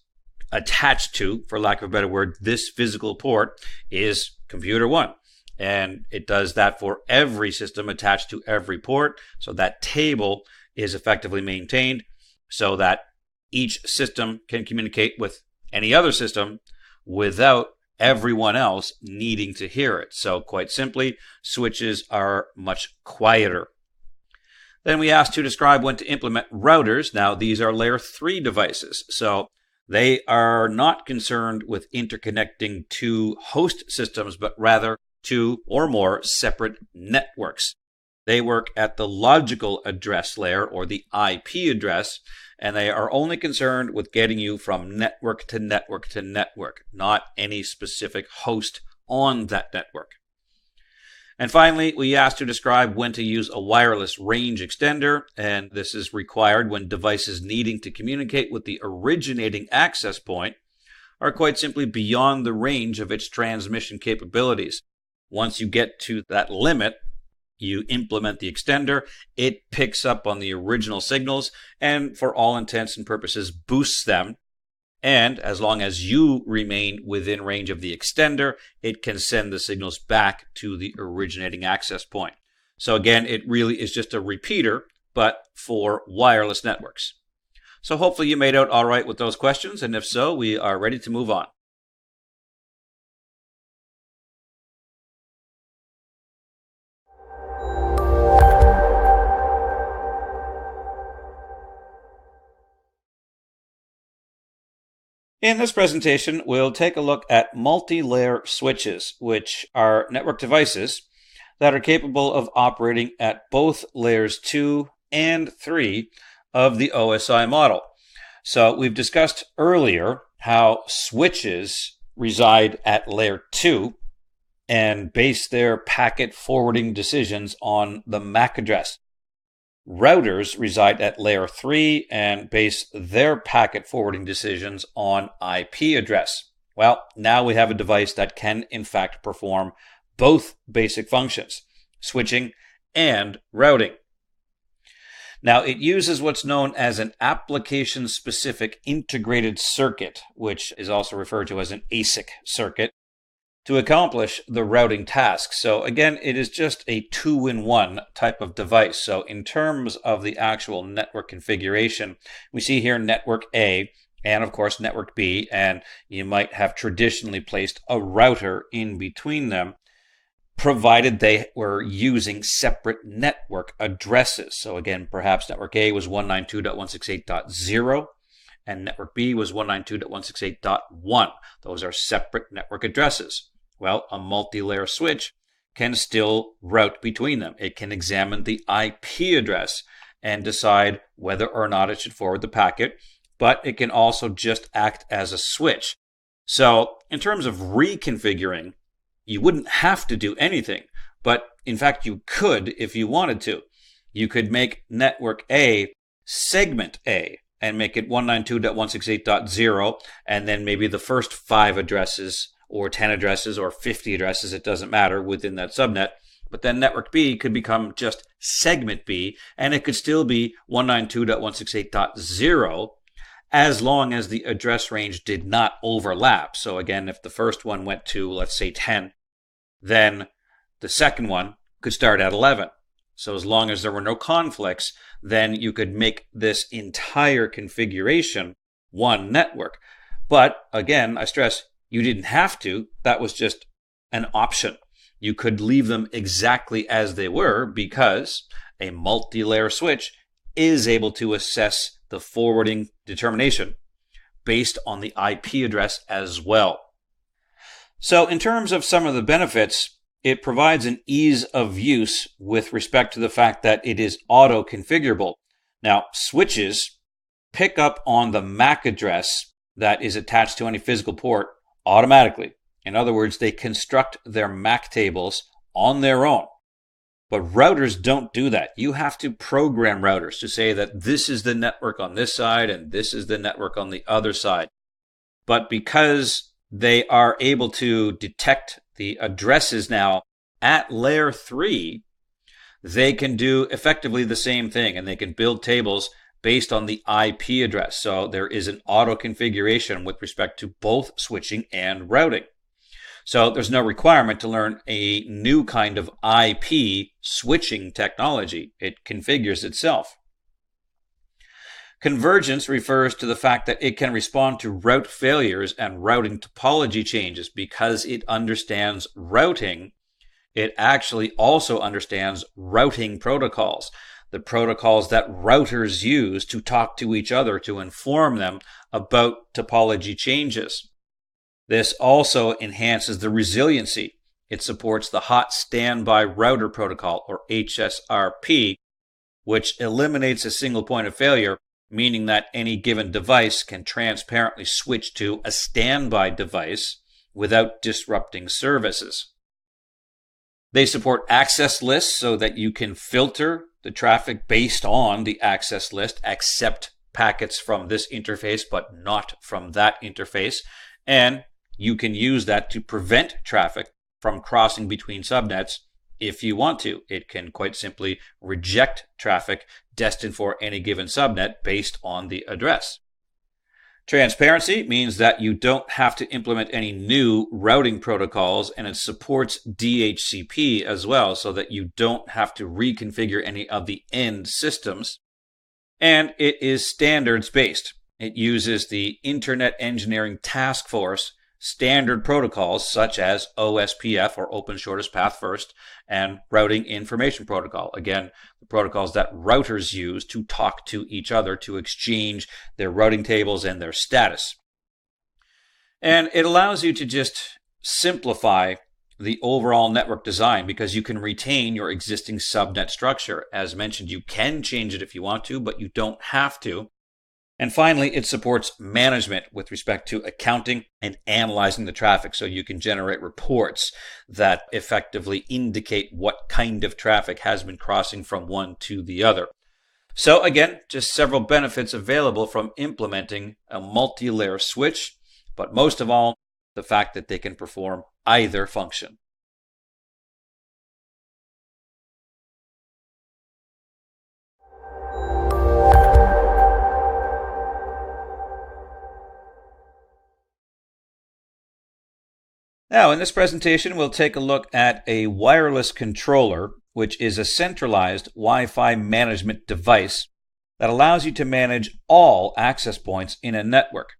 attached to, for lack of a better word, this physical port is computer 1. And it does that for every system attached to every port. So that table is effectively maintained so that each system can communicate with any other system without everyone else needing to hear it. So quite simply, switches are much quieter. Then we asked to describe when to implement routers. Now these are layer 3 devices. So they are not concerned with interconnecting two host systems, but rather two or more separate networks. They work at the logical address layer, or the IP address, and they are only concerned with getting you from network to network to network, not any specific host on that network. And finally, we asked to describe when to use a wireless range extender, and this is required when devices needing to communicate with the originating access point are quite simply beyond the range of its transmission capabilities. Once you get to that limit, you implement the extender, it picks up on the original signals, and for all intents and purposes boosts them. And as long as you remain within range of the extender, it can send the signals back to the originating access point. So again, it really is just a repeater, but for wireless networks. So hopefully you made out all right with those questions, and if so, we are ready to move on. In this presentation, we'll take a look at multi-layer switches, which are network devices that are capable of operating at both layers 2 and 3 of the OSI model. So we've discussed earlier how switches reside at layer 2 and base their packet forwarding decisions on the MAC address. Routers reside at layer 3 and base their packet forwarding decisions on IP address. Well, now we have a device that can in fact perform both basic functions, switching and routing. Now, it uses what's known as an application-specific integrated circuit, which is also referred to as an ASIC circuit, to accomplish the routing task. So again, it is just a 2-in-1 type of device. So in terms of the actual network configuration, we see here network A and of course network B, and you might have traditionally placed a router in between them, provided they were using separate network addresses. So again, perhaps network A was 192.168.0 and network B was 192.168.1. Those are separate network addresses. Well, a multi-layer switch can still route between them. It can examine the IP address and decide whether or not it should forward the packet, but it can also just act as a switch. So in terms of reconfiguring, you wouldn't have to do anything, but in fact you could if you wanted to. You could make network A segment A and make it 192.168.0, and then maybe the first 5 addresses or 10 addresses or 50 addresses, it doesn't matter, within that subnet. But then network B could become just segment B, and it could still be 192.168.0 as long as the address range did not overlap. So again, if the first one went to, let's say, 10, then the second one could start at 11. So as long as there were no conflicts, then you could make this entire configuration one network. But again, I stress, you didn't have to. That was just an option. You could leave them exactly as they were because a multi-layer switch is able to assess the forwarding determination based on the IP address as well. So in terms of some of the benefits, it provides an ease of use with respect to the fact that it is auto-configurable. Now, switches pick up on the MAC address that is attached to any physical port automatically. In other words, they construct their MAC tables on their own. But routers don't do that. You have to program routers to say that this is the network on this side and this is the network on the other side. But because they are able to detect the addresses now at layer 3, they can do effectively the same thing, and they can build tables based on the IP address. So there is an auto configuration with respect to both switching and routing. So there's no requirement to learn a new kind of IP switching technology. It configures itself. Convergence refers to the fact that it can respond to route failures and routing topology changes. Because it understands routing, it actually also understands routing protocols, the protocols that routers use to talk to each other to inform them about topology changes. This also enhances the resiliency. It supports the Hot Standby Router Protocol, or HSRP, which eliminates a single point of failure, meaning that any given device can transparently switch to a standby device without disrupting services. They support access lists so that you can filter the traffic based on the access list, accept packets from this interface but not from that interface, and you can use that to prevent traffic from crossing between subnets if you want to. It can quite simply reject traffic destined for any given subnet based on the address. Transparency means that you don't have to implement any new routing protocols, and it supports DHCP as well, so that you don't have to reconfigure any of the end systems. And it is standards-based. It uses the Internet Engineering Task Force standard protocols such as OSPF, or Open Shortest Path First, and Routing Information Protocol. Again, the protocols that routers use to talk to each other to exchange their routing tables and their status. And it allows you to just simplify the overall network design because you can retain your existing subnet structure. As mentioned, you can change it if you want to, but you don't have to. And finally, it supports management with respect to accounting and analyzing the traffic, so you can generate reports that effectively indicate what kind of traffic has been crossing from one to the other. So again, just several benefits available from implementing a multi-layer switch, but most of all, the fact that they can perform either function. Now, in this presentation, we'll take a look at a wireless controller, which is a centralized Wi-Fi management device that allows you to manage all access points in a network.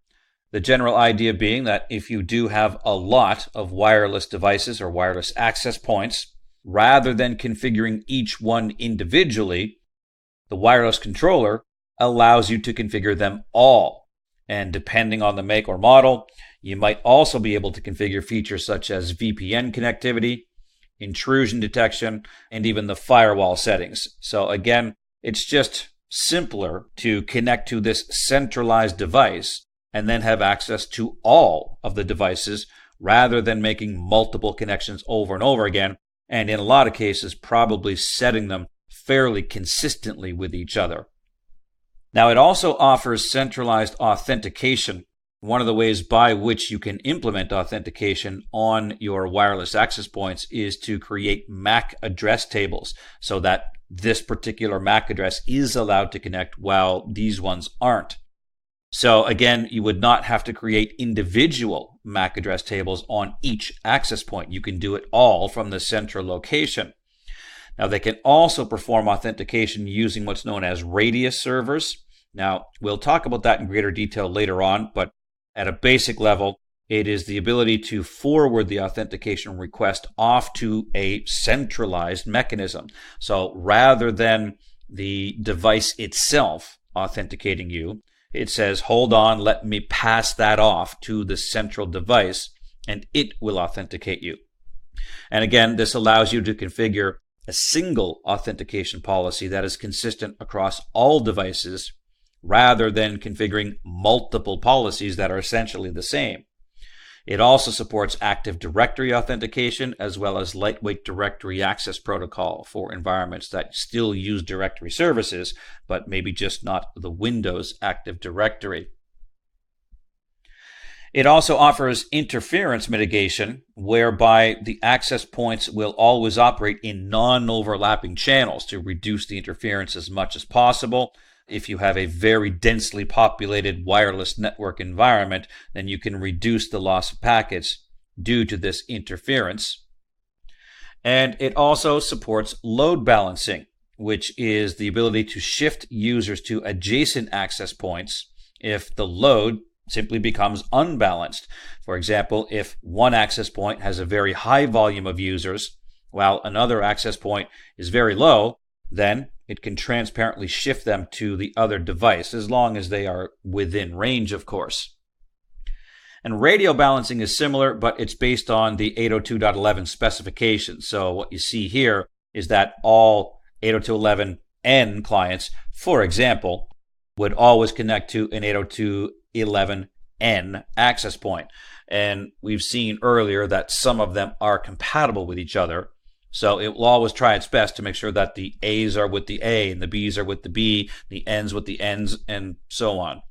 The general idea being that if you do have a lot of wireless devices or wireless access points, rather than configuring each one individually, the wireless controller allows you to configure them all. And depending on the make or model, you might also be able to configure features such as VPN connectivity, intrusion detection, and even the firewall settings. So again, it's just simpler to connect to this centralized device and then have access to all of the devices rather than making multiple connections over and over again, and in a lot of cases probably setting them fairly consistently with each other. Now, it also offers centralized authentication. One of the ways by which you can implement authentication on your wireless access points is to create MAC address tables so that this particular MAC address is allowed to connect while these ones aren't. So again, you would not have to create individual MAC address tables on each access point. You can do it all from the central location. Now, they can also perform authentication using what's known as radius servers. Now, we'll talk about that in greater detail later on, but at a basic level, it is the ability to forward the authentication request off to a centralized mechanism. So rather than the device itself authenticating you, it says, hold on, let me pass that off to the central device, and it will authenticate you. And again, this allows you to configure a single authentication policy that is consistent across all devices rather than configuring multiple policies that are essentially the same. It also supports Active Directory authentication as well as lightweight directory access protocol for environments that still use directory services, but maybe just not the Windows Active Directory. It also offers interference mitigation, whereby the access points will always operate in non-overlapping channels to reduce the interference as much as possible. If you have a very densely populated wireless network environment, then you can reduce the loss of packets due to this interference. And it also supports load balancing, which is the ability to shift users to adjacent access points if the load simply becomes unbalanced. For example, if one access point has a very high volume of users, while another access point is very low, then it can transparently shift them to the other device, as long as they are within range, of course. And radio balancing is similar, but it's based on the 802.11 specification. So what you see here is that all 802.11n clients, for example, would always connect to an 802.11n access point. And we've seen earlier that some of them are compatible with each other. So it will always try its best to make sure that the A's are with the A and the B's are with the B, the N's with the N's, and so on.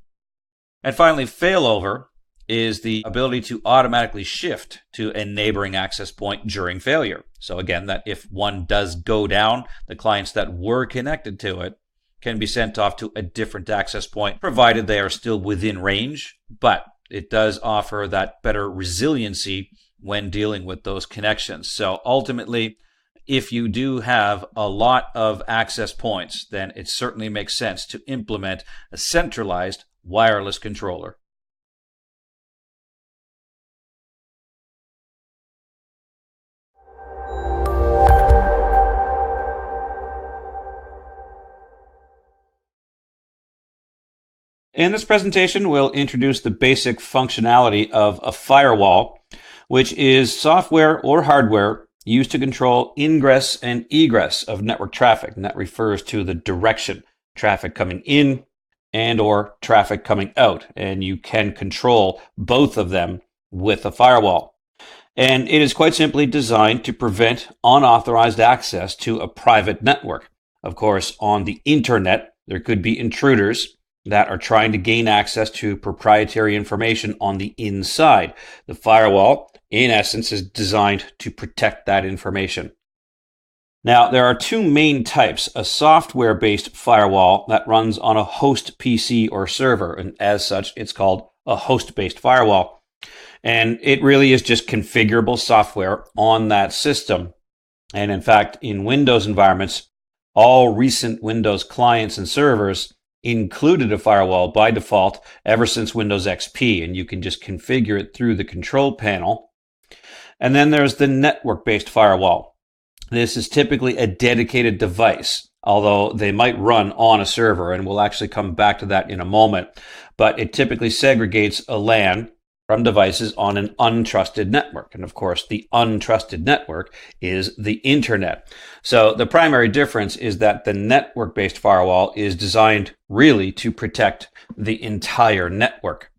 And finally, failover is the ability to automatically shift to a neighboring access point during failure. So again, that if one does go down, the clients that were connected to it can be sent off to a different access point, provided they are still within range, but it does offer that better resiliency when dealing with those connections. So ultimately, if you do have a lot of access points, then it certainly makes sense to implement a centralized wireless controller. In this presentation, we'll introduce the basic functionality of a firewall, which is software or hardware used to control ingress and egress of network traffic, and that refers to the direction traffic coming in and or traffic coming out, and you can control both of them with a firewall. And it is quite simply designed to prevent unauthorized access to a private network. Of course, on the internet, there could be intruders that are trying to gain access to proprietary information on the inside. The firewall, in essence, is designed to protect that information. Now, there are two main types: a software-based firewall that runs on a host PC or server, and as such, it's called a host-based firewall. And it really is just configurable software on that system. And in fact, in Windows environments, all recent Windows clients and servers included a firewall by default ever since Windows XP, and you can just configure it through the control panel. And then there's the network-based firewall. This is typically a dedicated device, although they might run on a server, and we'll actually come back to that in a moment. But it typically segregates a LAN from devices on an untrusted network. And of course, the untrusted network is the internet. So the primary difference is that the network-based firewall is designed really to protect the entire network.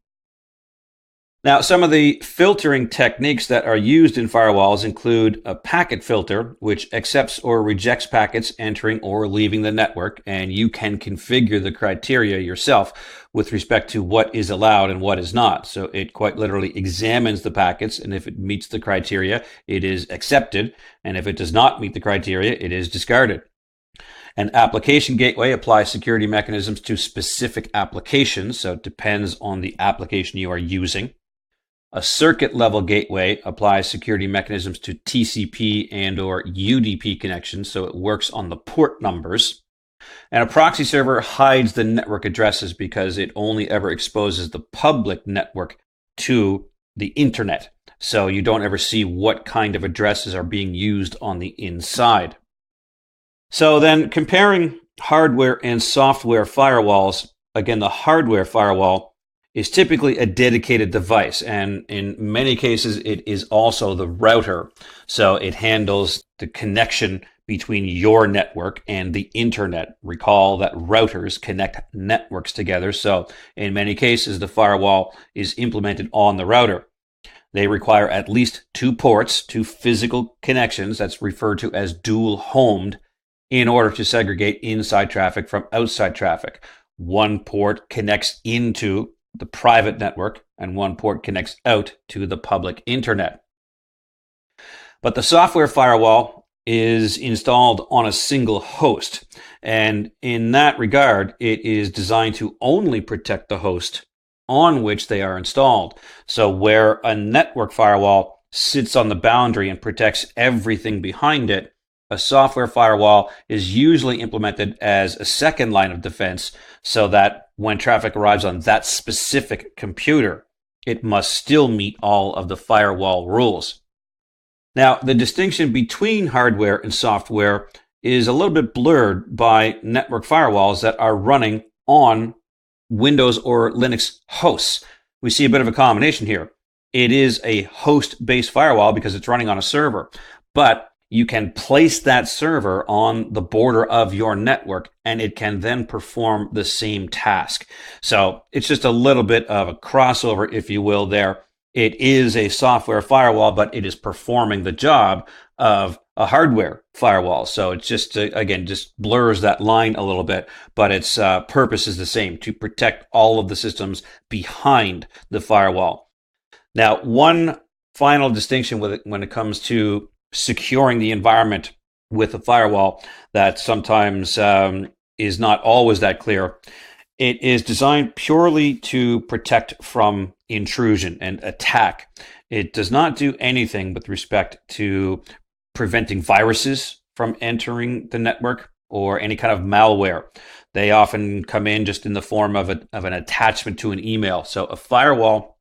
Now, some of the filtering techniques that are used in firewalls include a packet filter, which accepts or rejects packets entering or leaving the network, and you can configure the criteria yourself with respect to what is allowed and what is not. So it quite literally examines the packets, and if it meets the criteria, it is accepted, and if it does not meet the criteria, it is discarded. An application gateway applies security mechanisms to specific applications, so it depends on the application you are using. A circuit level gateway applies security mechanisms to TCP and or UDP connections, so it works on the port numbers. And a proxy server hides the network addresses because it only ever exposes the public network to the internet. So you don't ever see what kind of addresses are being used on the inside. So then, comparing hardware and software firewalls, again, the hardware firewall is typically a dedicated device, and in many cases it is also the router. So it handles the connection between your network and the internet. Recall that routers connect networks together, so in many cases the firewall is implemented on the router. They require at least 2 ports, 2 physical connections, that's referred to as dual homed, in order to segregate inside traffic from outside traffic. One port connects into the private network, and one port connects out to the public internet. But the software firewall is installed on a single host, and in that regard, it is designed to only protect the host on which they are installed. So where a network firewall sits on the boundary and protects everything behind it, a software firewall is usually implemented as a second line of defense, so that when traffic arrives on that specific computer, it must still meet all of the firewall rules. Now, the distinction between hardware and software is a little bit blurred by network firewalls that are running on Windows or Linux hosts. We see a bit of a combination here. It is a host-based firewall because it's running on a server, but you can place that server on the border of your network and it can then perform the same task. So it's just a little bit of a crossover, if you will, there. It is a software firewall, but it is performing the job of a hardware firewall. So it's just, again, just blurs that line a little bit, but its purpose is the same, to protect all of the systems behind the firewall. Now, one final distinction with it when it comes to securing the environment with a firewall that sometimes is not always that clear. It is designed purely to protect from intrusion and attack. It does not do anything with respect to preventing viruses from entering the network or any kind of malware. They often come in just in the form of an attachment to an email. So a firewall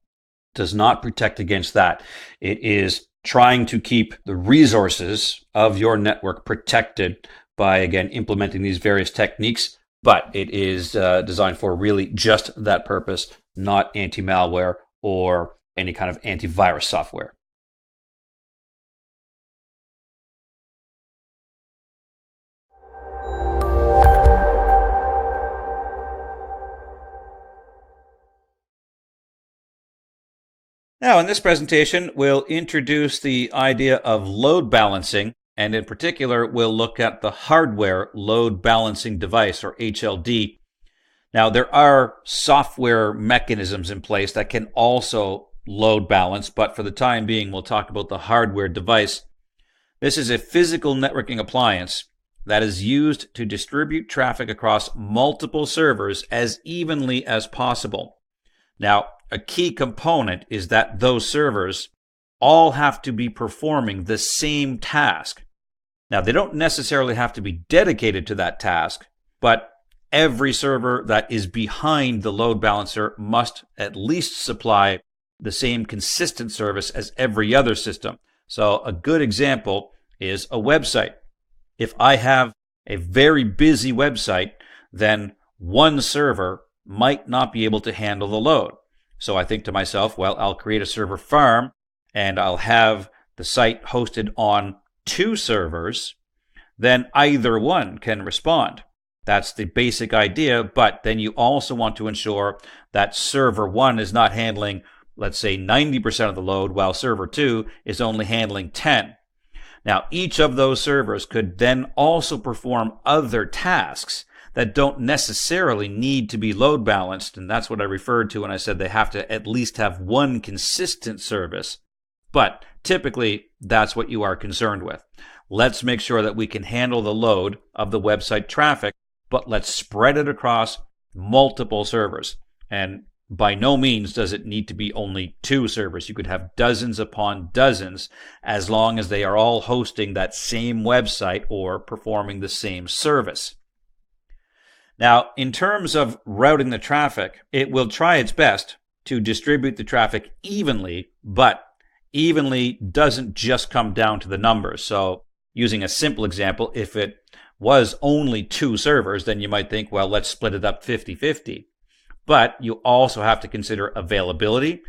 does not protect against that. It is trying to keep the resources of your network protected by, again, implementing these various techniques, but it is designed for really just that purpose, not anti-malware or any kind of antivirus software. Now, in this presentation, we'll introduce the idea of load balancing, and in particular, we'll look at the hardware load balancing device, or HLD. Now, there are software mechanisms in place that can also load balance, but for the time being, we'll talk about the hardware device. This is a physical networking appliance that is used to distribute traffic across multiple servers as evenly as possible. Now, a key component is that those servers all have to be performing the same task. Now, they don't necessarily have to be dedicated to that task, but every server that is behind the load balancer must at least supply the same consistent service as every other system. So a good example is a website. If I have a very busy website, then one server might not be able to handle the load. So I think to myself, well, I'll create a server farm and I'll have the site hosted on 2 servers. Then either one can respond. That's the basic idea, but then you also want to ensure that server 1 is not handling, let's say, 90% of the load, while server 2 is only handling 10. Now, each of those servers could then also perform other tasks that don't necessarily need to be load balanced, and that's what I referred to when I said they have to at least have one consistent service. But typically, that's what you are concerned with. Let's make sure that we can handle the load of the website traffic, but let's spread it across multiple servers. And by no means does it need to be only 2 servers. You could have dozens upon dozens, as long as they are all hosting that same website or performing the same service. Now, in terms of routing the traffic, it will try its best to distribute the traffic evenly, but evenly doesn't just come down to the numbers. So using a simple example, if it was only 2 servers, then you might think, well, let's split it up 50-50. But you also have to consider availability,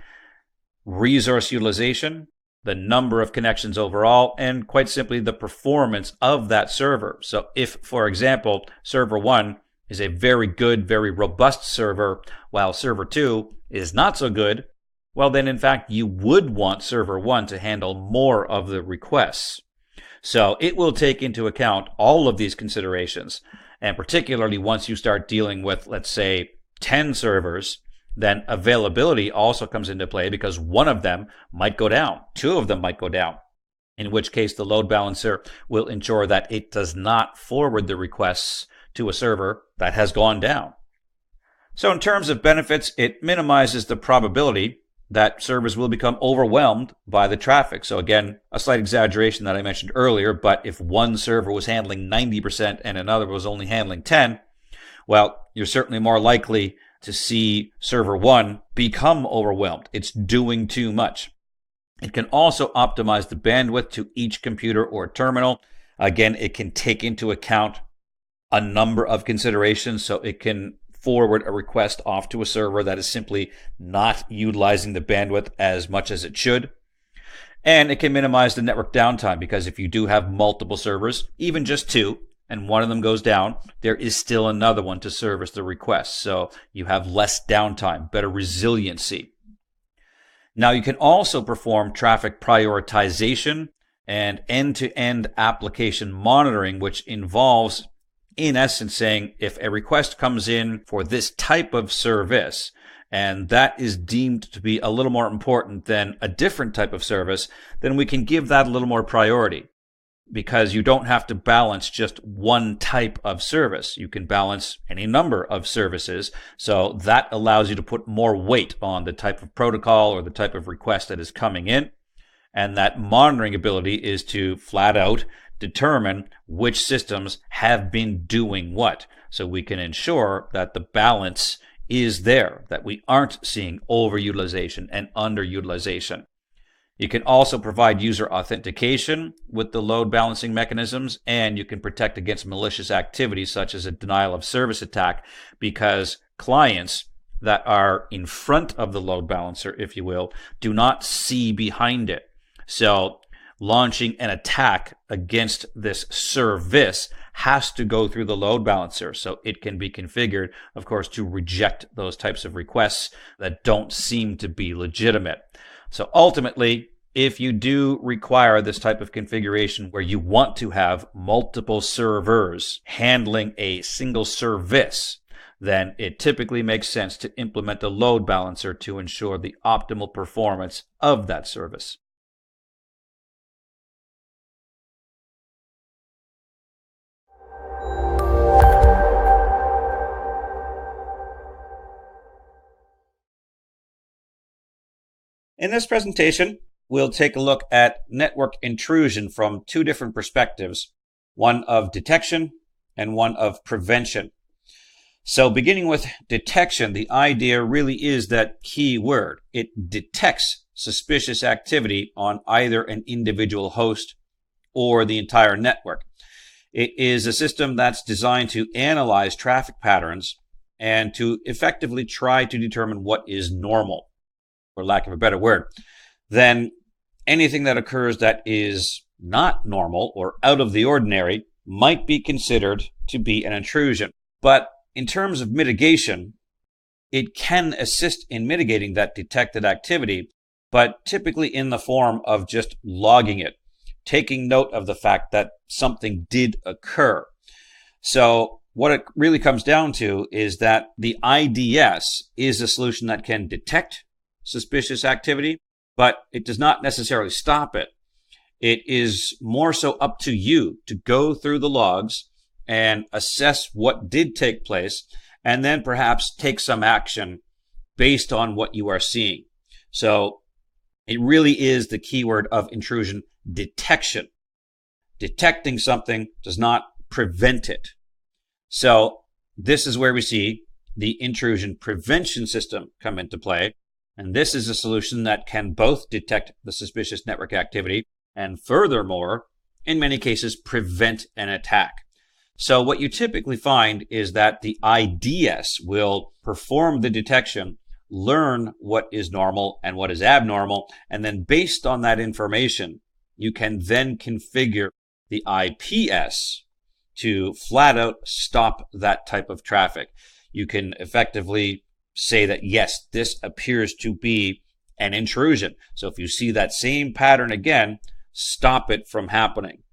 resource utilization, the number of connections overall, and quite simply the performance of that server. So if, for example, server 1 is a very good, very robust server, while server 2 is not so good, well then in fact you would want server 1 to handle more of the requests. So it will take into account all of these considerations, and particularly once you start dealing with, let's say, 10 servers, then availability also comes into play because one of them might go down, two of them might go down, in which case the load balancer will ensure that it does not forward the requests to a server that has gone down. So in terms of benefits, it minimizes the probability that servers will become overwhelmed by the traffic. So again, a slight exaggeration that I mentioned earlier, but if one server was handling 90% and another was only handling 10, well, you're certainly more likely to see server 1 become overwhelmed. It's doing too much. It can also optimize the bandwidth to each computer or terminal. Again, it can take into account a number of considerations, so it can forward a request off to a server that is simply not utilizing the bandwidth as much as it should. And it can minimize the network downtime because if you do have multiple servers, even just two, and one of them goes down, there is still another one to service the request. So you have less downtime, better resiliency. Now you can also perform traffic prioritization and end-to-end application monitoring, which involves, in essence, saying if a request comes in for this type of service and that is deemed to be a little more important than a different type of service, then we can give that a little more priority because you don't have to balance just one type of service. You can balance any number of services. So that allows you to put more weight on the type of protocol or the type of request that is coming in. And that monitoring ability is to flat out determine which systems have been doing what, so we can ensure that the balance is there, that we aren't seeing overutilization and underutilization. You can also provide user authentication with the load balancing mechanisms, and you can protect against malicious activity such as a denial of service attack, because clients that are in front of the load balancer, if you will, do not see behind it. So launching an attack against this service has to go through the load balancer. So it can be configured, of course, to reject those types of requests that don't seem to be legitimate. So ultimately, if you do require this type of configuration where you want to have multiple servers handling a single service, then it typically makes sense to implement a load balancer to ensure the optimal performance of that service. In this presentation, we'll take a look at network intrusion from two different perspectives, one of detection and one of prevention. So beginning with detection, the idea really is that key word. It detects suspicious activity on either an individual host or the entire network. It is a system that's designed to analyze traffic patterns and to effectively try to determine what is normal, for lack of a better word. Then anything that occurs that is not normal or out of the ordinary might be considered to be an intrusion. But in terms of mitigation, it can assist in mitigating that detected activity, but typically in the form of just logging it, taking note of the fact that something did occur. So what it really comes down to is that the IDS is a solution that can detect suspicious activity, but it does not necessarily stop it. It is more so up to you to go through the logs and assess what did take place, and then perhaps take some action based on what you are seeing. So it really is the keyword of intrusion: detection. Detecting something does not prevent it. So this is where we see the intrusion prevention system come into play. And this is a solution that can both detect the suspicious network activity and furthermore, in many cases, prevent an attack. So what you typically find is that the IDS will perform the detection, learn what is normal and what is abnormal, and then based on that information, you can then configure the IPS to flat out stop that type of traffic. You can effectively say that, yes, this appears to be an intrusion. So if you see that same pattern again, stop it from happening.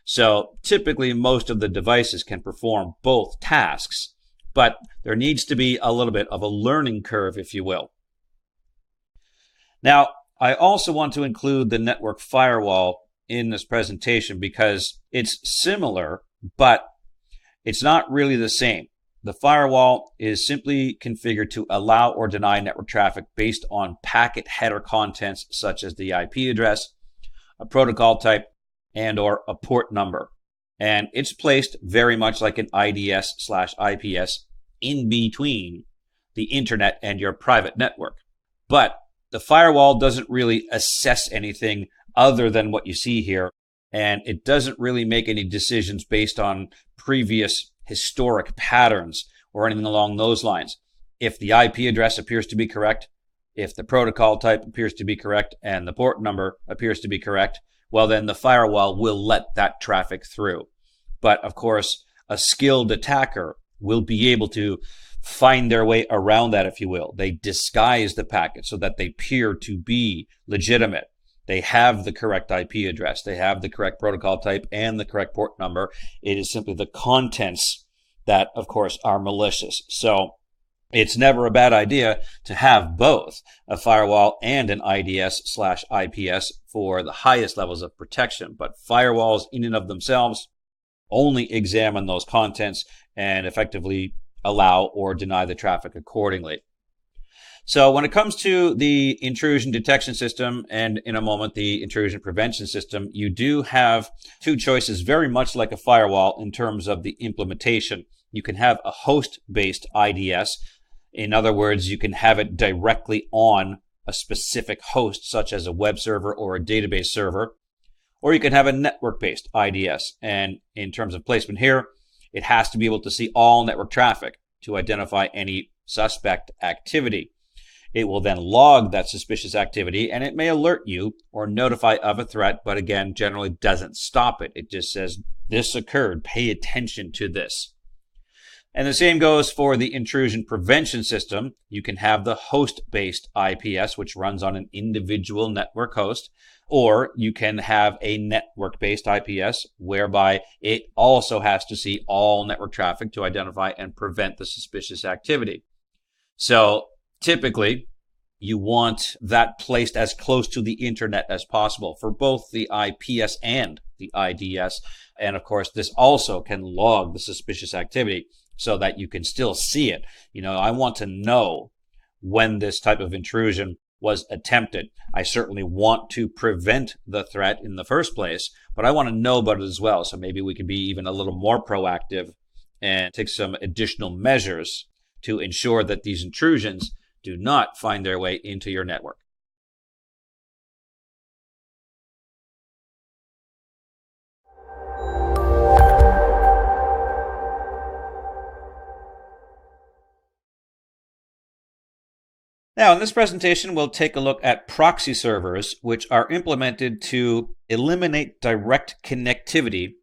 So typically most of the devices can perform both tasks, but there needs to be a little bit of a learning curve, if you will. Now, I also want to include the network firewall in this presentation because it's similar, but it's not really the same. The firewall is simply configured to allow or deny network traffic based on packet header contents such as the IP address, a protocol type, and or a port number. And it's placed very much like an IDS/IPS in between the internet and your private network. But the firewall doesn't really assess anything other than what you see here, and it doesn't really make any decisions based on previous historic patterns or anything along those lines. If the IP address appears to be correct, if the protocol type appears to be correct, and the port number appears to be correct, well then the firewall will let that traffic through. But of course, a skilled attacker will be able to find their way around that, if you will. They disguise the packet so that they appear to be legitimate. They have the correct IP address, they have the correct protocol type and the correct port number. It is simply the contents that, of course, are malicious. So it's never a bad idea to have both a firewall and an IDS/IPS for the highest levels of protection. But firewalls in and of themselves only examine those contents and effectively allow or deny the traffic accordingly. So when it comes to the intrusion detection system, and in a moment the intrusion prevention system, you do have two choices very much like a firewall in terms of the implementation. You can have a host-based IDS. In other words, you can have it directly on a specific host, such as a web server or a database server. Or you can have a network-based IDS. And in terms of placement here, it has to be able to see all network traffic to identify any suspect activity. It will then log that suspicious activity, and it may alert you or notify of a threat, but again, generally doesn't stop it. It just says, this occurred, pay attention to this. And the same goes for the intrusion prevention system. You can have the host-based IPS, which runs on an individual network host, or you can have a network-based IPS, whereby it also has to see all network traffic to identify and prevent the suspicious activity. So typically, you want that placed as close to the internet as possible for both the IPS and the IDS. And of course, this also can log the suspicious activity so that you can still see it. You know, I want to know when this type of intrusion was attempted. I certainly want to prevent the threat in the first place, but I want to know about it as well. So maybe we can be even a little more proactive and take some additional measures to ensure that these intrusions do not find their way into your network. Now, in this presentation, we'll take a look at proxy servers, which are implemented to eliminate direct connectivity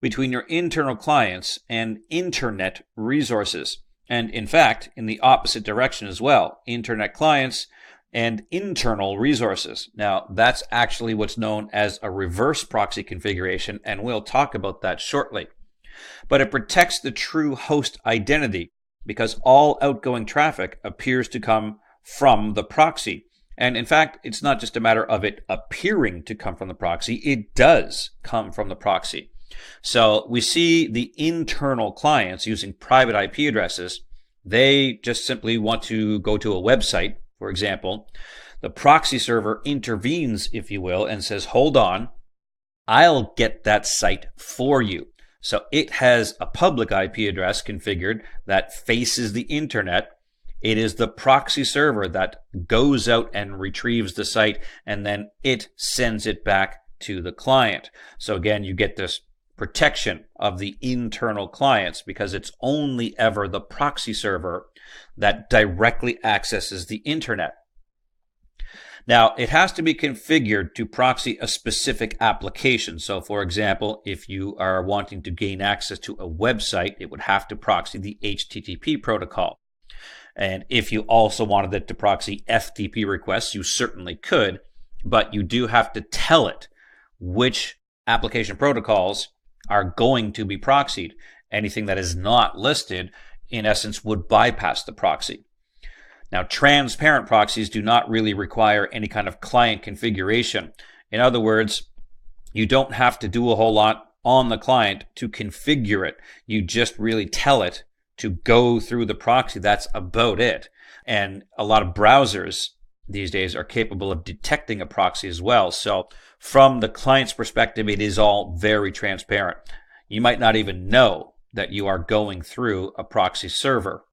between your internal clients and internet resources. And in fact, in the opposite direction as well, internet clients and internal resources. Now, that's actually what's known as a reverse proxy configuration, and we'll talk about that shortly. But it protects the true host identity because all outgoing traffic appears to come from the proxy. And in fact, it's not just a matter of it appearing to come from the proxy, it does come from the proxy. So we see the internal clients using private IP addresses. They just simply want to go to a website, for example. The proxy server intervenes, if you will, and says, hold on, I'll get that site for you. So it has a public IP address configured that faces the internet. It is the proxy server that goes out and retrieves the site, and then it sends it back to the client. So again, you get this protection of the internal clients because it's only ever the proxy server that directly accesses the internet. Now, it has to be configured to proxy a specific application. So for example, if you are wanting to gain access to a website, it would have to proxy the HTTP protocol. And if you also wanted it to proxy FTP requests, you certainly could, but you do have to tell it which application protocols are going to be proxied. Anything that is not listed, in essence, would bypass the proxy. Now, transparent proxies do not really require any kind of client configuration. In other words, you don't have to do a whole lot on the client to configure it. You just really tell it to go through the proxy. That's about it. And a lot of browsers these days are capable of detecting a proxy as well. So from the client's perspective, it is all very transparent. You might not even know that you are going through a proxy server.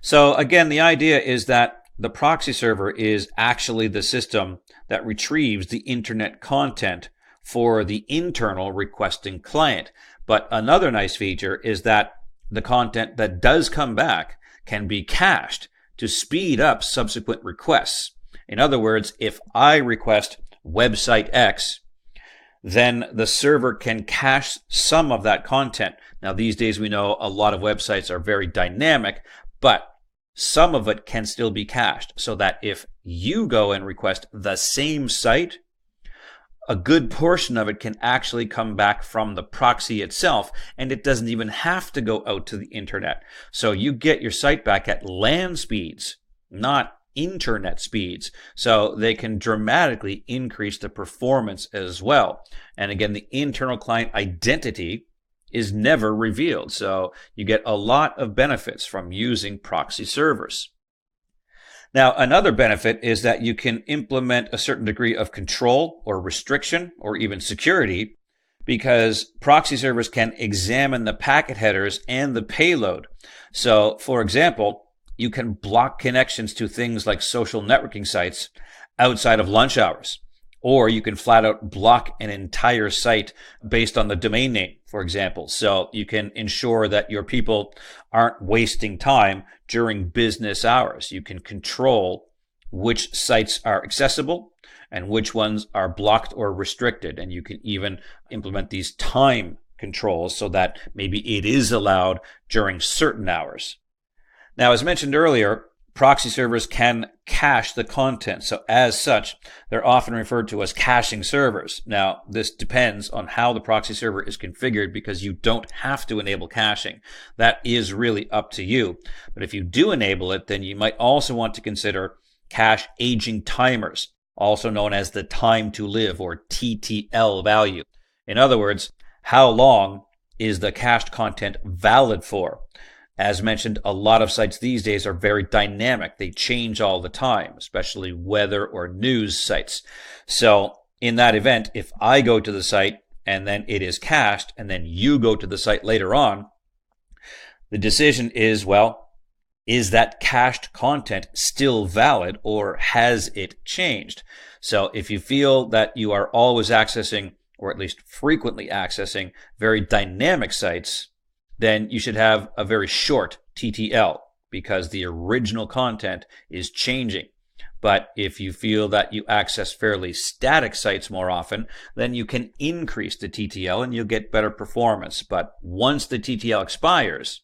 So again, the idea is that the proxy server is actually the system that retrieves the internet content for the internal requesting client. But another nice feature is that the content that does come back can be cached to speed up subsequent requests. In other words, if I request website X, then the server can cache some of that content. Now, these days we know a lot of websites are very dynamic, but some of it can still be cached so that if you go and request the same site, a good portion of it can actually come back from the proxy itself, and it doesn't even have to go out to the internet. So you get your site back at LAN speeds, not internet speeds. So they can dramatically increase the performance as well. And again, the internal client identity is never revealed. So you get a lot of benefits from using proxy servers. Now, another benefit is that you can implement a certain degree of control or restriction or even security, because proxy servers can examine the packet headers and the payload. So, for example, you can block connections to things like social networking sites outside of lunch hours. Or you can flat out block an entire site based on the domain name, for example. So you can ensure that your people aren't wasting time during business hours. You can control which sites are accessible and which ones are blocked or restricted. And you can even implement these time controls so that maybe it is allowed during certain hours. Now, as mentioned earlier, proxy servers can cache the content. So as such, they're often referred to as caching servers. Now, this depends on how the proxy server is configured, because you don't have to enable caching. That is really up to you. But if you do enable it, then you might also want to consider cache aging timers, also known as the time to live or TTL value. In other words, how long is the cached content valid for? As mentioned, a lot of sites these days are very dynamic. They change all the time, especially weather or news sites. So in that event, if I go to the site and then it is cached and then you go to the site later on, the decision is, well, is that cached content still valid or has it changed? So if you feel that you are always accessing, or at least frequently accessing, very dynamic sites, then you should have a very short TTL, because the original content is changing. But if you feel that you access fairly static sites more often, then you can increase the TTL and you'll get better performance. But once the TTL expires,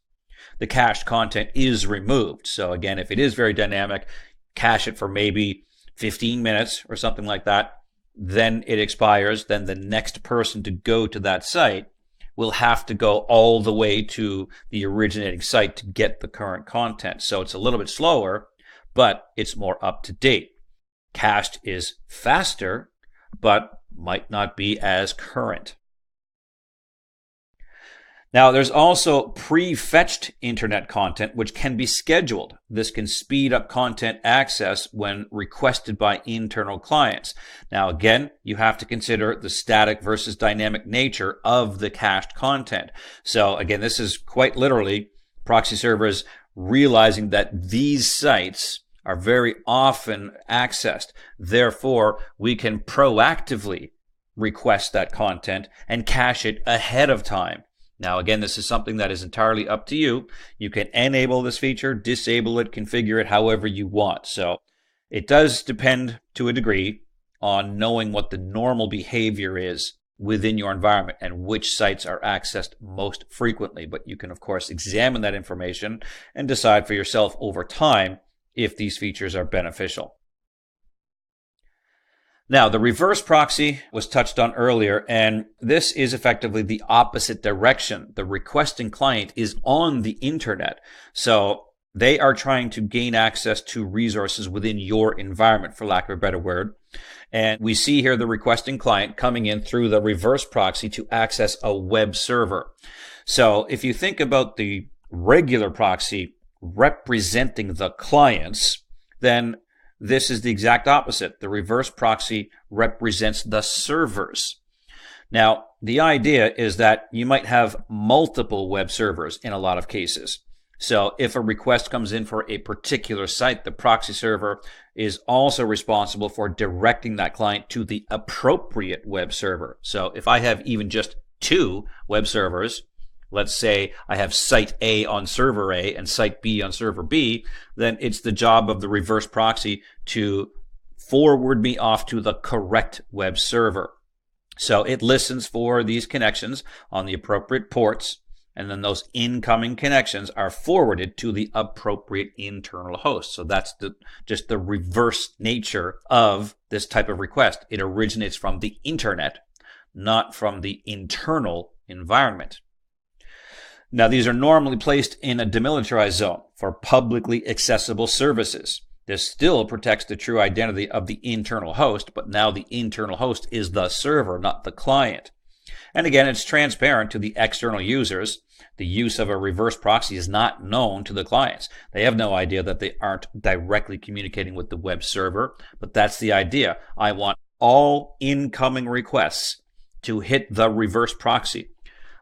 the cached content is removed. So again, if it is very dynamic, cache it for maybe 15 minutes or something like that. Then it expires. Then the next person to go to that site will have to go all the way to the originating site to get the current content. So it's a little bit slower, but it's more up to date. Cached is faster, but might not be as current. Now, there's also pre-fetched internet content, which can be scheduled. This can speed up content access when requested by internal clients. Now, again, you have to consider the static versus dynamic nature of the cached content. So again, this is quite literally proxy servers realizing that these sites are very often accessed. Therefore, we can proactively request that content and cache it ahead of time. Now, again, this is something that is entirely up to you. You can enable this feature, disable it, configure it however you want. So it does depend to a degree on knowing what the normal behavior is within your environment and which sites are accessed most frequently. But you can, of course, examine that information and decide for yourself over time if these features are beneficial. Now, the reverse proxy was touched on earlier, and this is effectively the opposite direction. The requesting client is on the internet, so they are trying to gain access to resources within your environment, for lack of a better word. And we see here the requesting client coming in through the reverse proxy to access a web server. So if you think about the regular proxy representing the clients, then this is the exact opposite. The reverse proxy represents the servers. Now, the idea is that you might have multiple web servers in a lot of cases. So if a request comes in for a particular site, the proxy server is also responsible for directing that client to the appropriate web server. So if I have even just 2 web servers, let's say I have site A on server A and site B on server B, then it's the job of the reverse proxy to forward me off to the correct web server. So it listens for these connections on the appropriate ports, and then those incoming connections are forwarded to the appropriate internal host. So that's just the reverse nature of this type of request. It originates from the internet, not from the internal environment. Now, these are normally placed in a demilitarized zone for publicly accessible services. This still protects the true identity of the internal host, but now the internal host is the server, not the client. And again, it's transparent to the external users. The use of a reverse proxy is not known to the clients. They have no idea that they aren't directly communicating with the web server, but that's the idea. I want all incoming requests to hit the reverse proxy.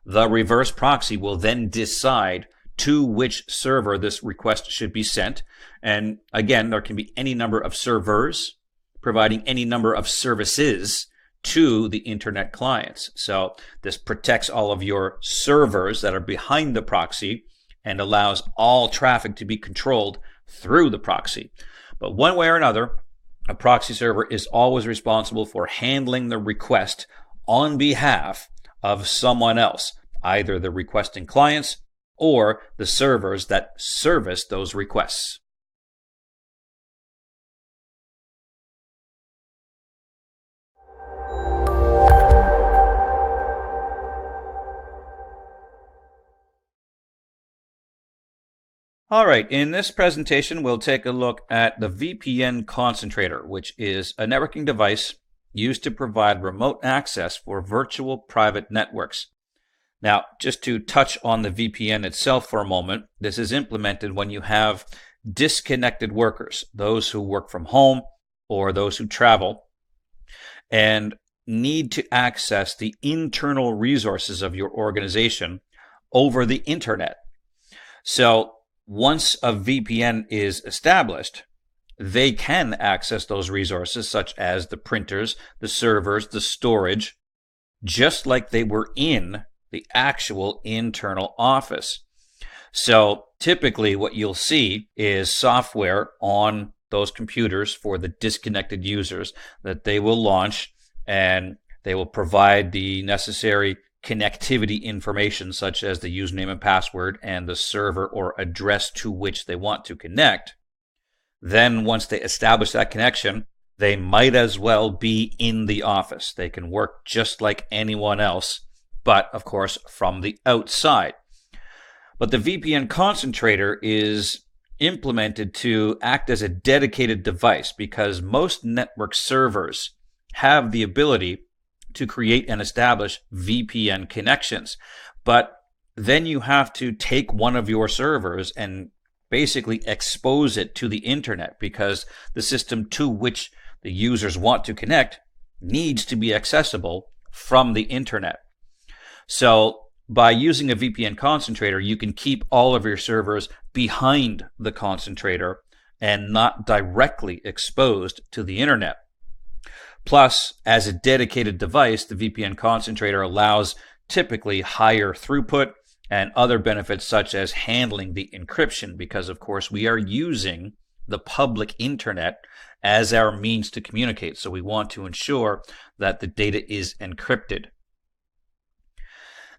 The reverse proxy will then decide to which server this request should be sent. And again, there can be any number of servers providing any number of services to the internet clients. So this protects all of your servers that are behind the proxy and allows all traffic to be controlled through the proxy. But one way or another, a proxy server is always responsible for handling the request on behalf of someone else, either the requesting clients or the servers that service those requests. All right, in this presentation, we'll take a look at the VPN concentrator, which is a networking device used to provide remote access for virtual private networks. Now, just to touch on the VPN itself for a moment, this is implemented when you have disconnected workers, those who work from home or those who travel, and need to access the internal resources of your organization over the internet. So once a VPN is established, they can access those resources such as the printers, the servers, the storage, just like they were in the actual internal office. So typically what you'll see is software on those computers for the disconnected users that they will launch, and they will provide the necessary connectivity information such as the username and password and the server or address to which they want to connect. Then once they establish that connection, they might as well be in the office. They can work just like anyone else, but of course from the outside. But the VPN concentrator is implemented to act as a dedicated device because most network servers have the ability to create and establish VPN connections. But then you have to take one of your servers and basically expose it to the internet because the system to which the users want to connect needs to be accessible from the internet. So by using a VPN concentrator, you can keep all of your servers behind the concentrator and not directly exposed to the internet. Plus, as a dedicated device, the VPN concentrator allows typically higher throughput and other benefits such as handling the encryption because, of course, we are using the public internet as our means to communicate. So we want to ensure that the data is encrypted.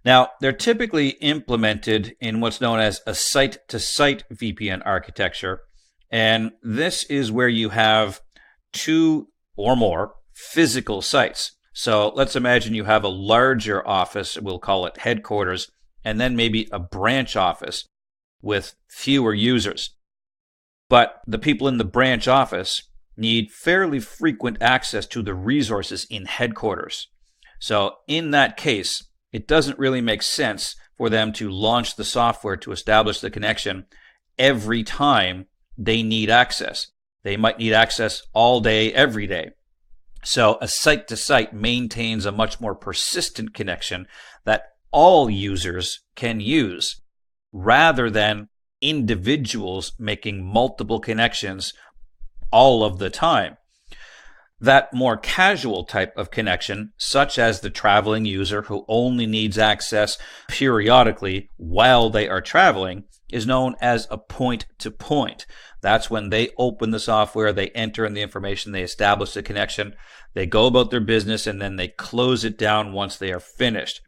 Now, they're typically implemented in what's known as a site-to-site VPN architecture, and this is where you have two or more physical sites. So let's imagine you have a larger office, we'll call it headquarters, and then maybe a branch office with fewer users. But the people in the branch office need fairly frequent access to the resources in headquarters. So in that case, it doesn't really make sense for them to launch the software to establish the connection every time they need access. They might need access all day, every day. So a site-to-site maintains a much more persistent connection that all users can use, rather than individuals making multiple connections all of the time. That more casual type of connection, such as the traveling user who only needs access periodically while they are traveling, is known as a point-to-point. That's when they open the software, they enter in the information, they establish the connection, they go about their business, and then they close it down once they are finished.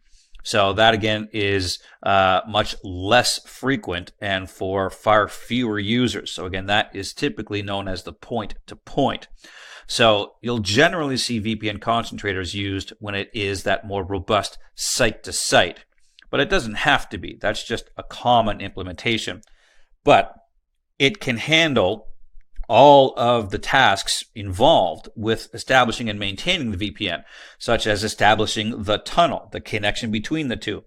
So that again is much less frequent and for far fewer users. So again, that is typically known as the point-to-point. So you'll generally see VPN concentrators used when it is that more robust site-to-site, but it doesn't have to be. That's just a common implementation. But it can handle all of the tasks involved with establishing and maintaining the VPN, such as establishing the tunnel, the connection between the two,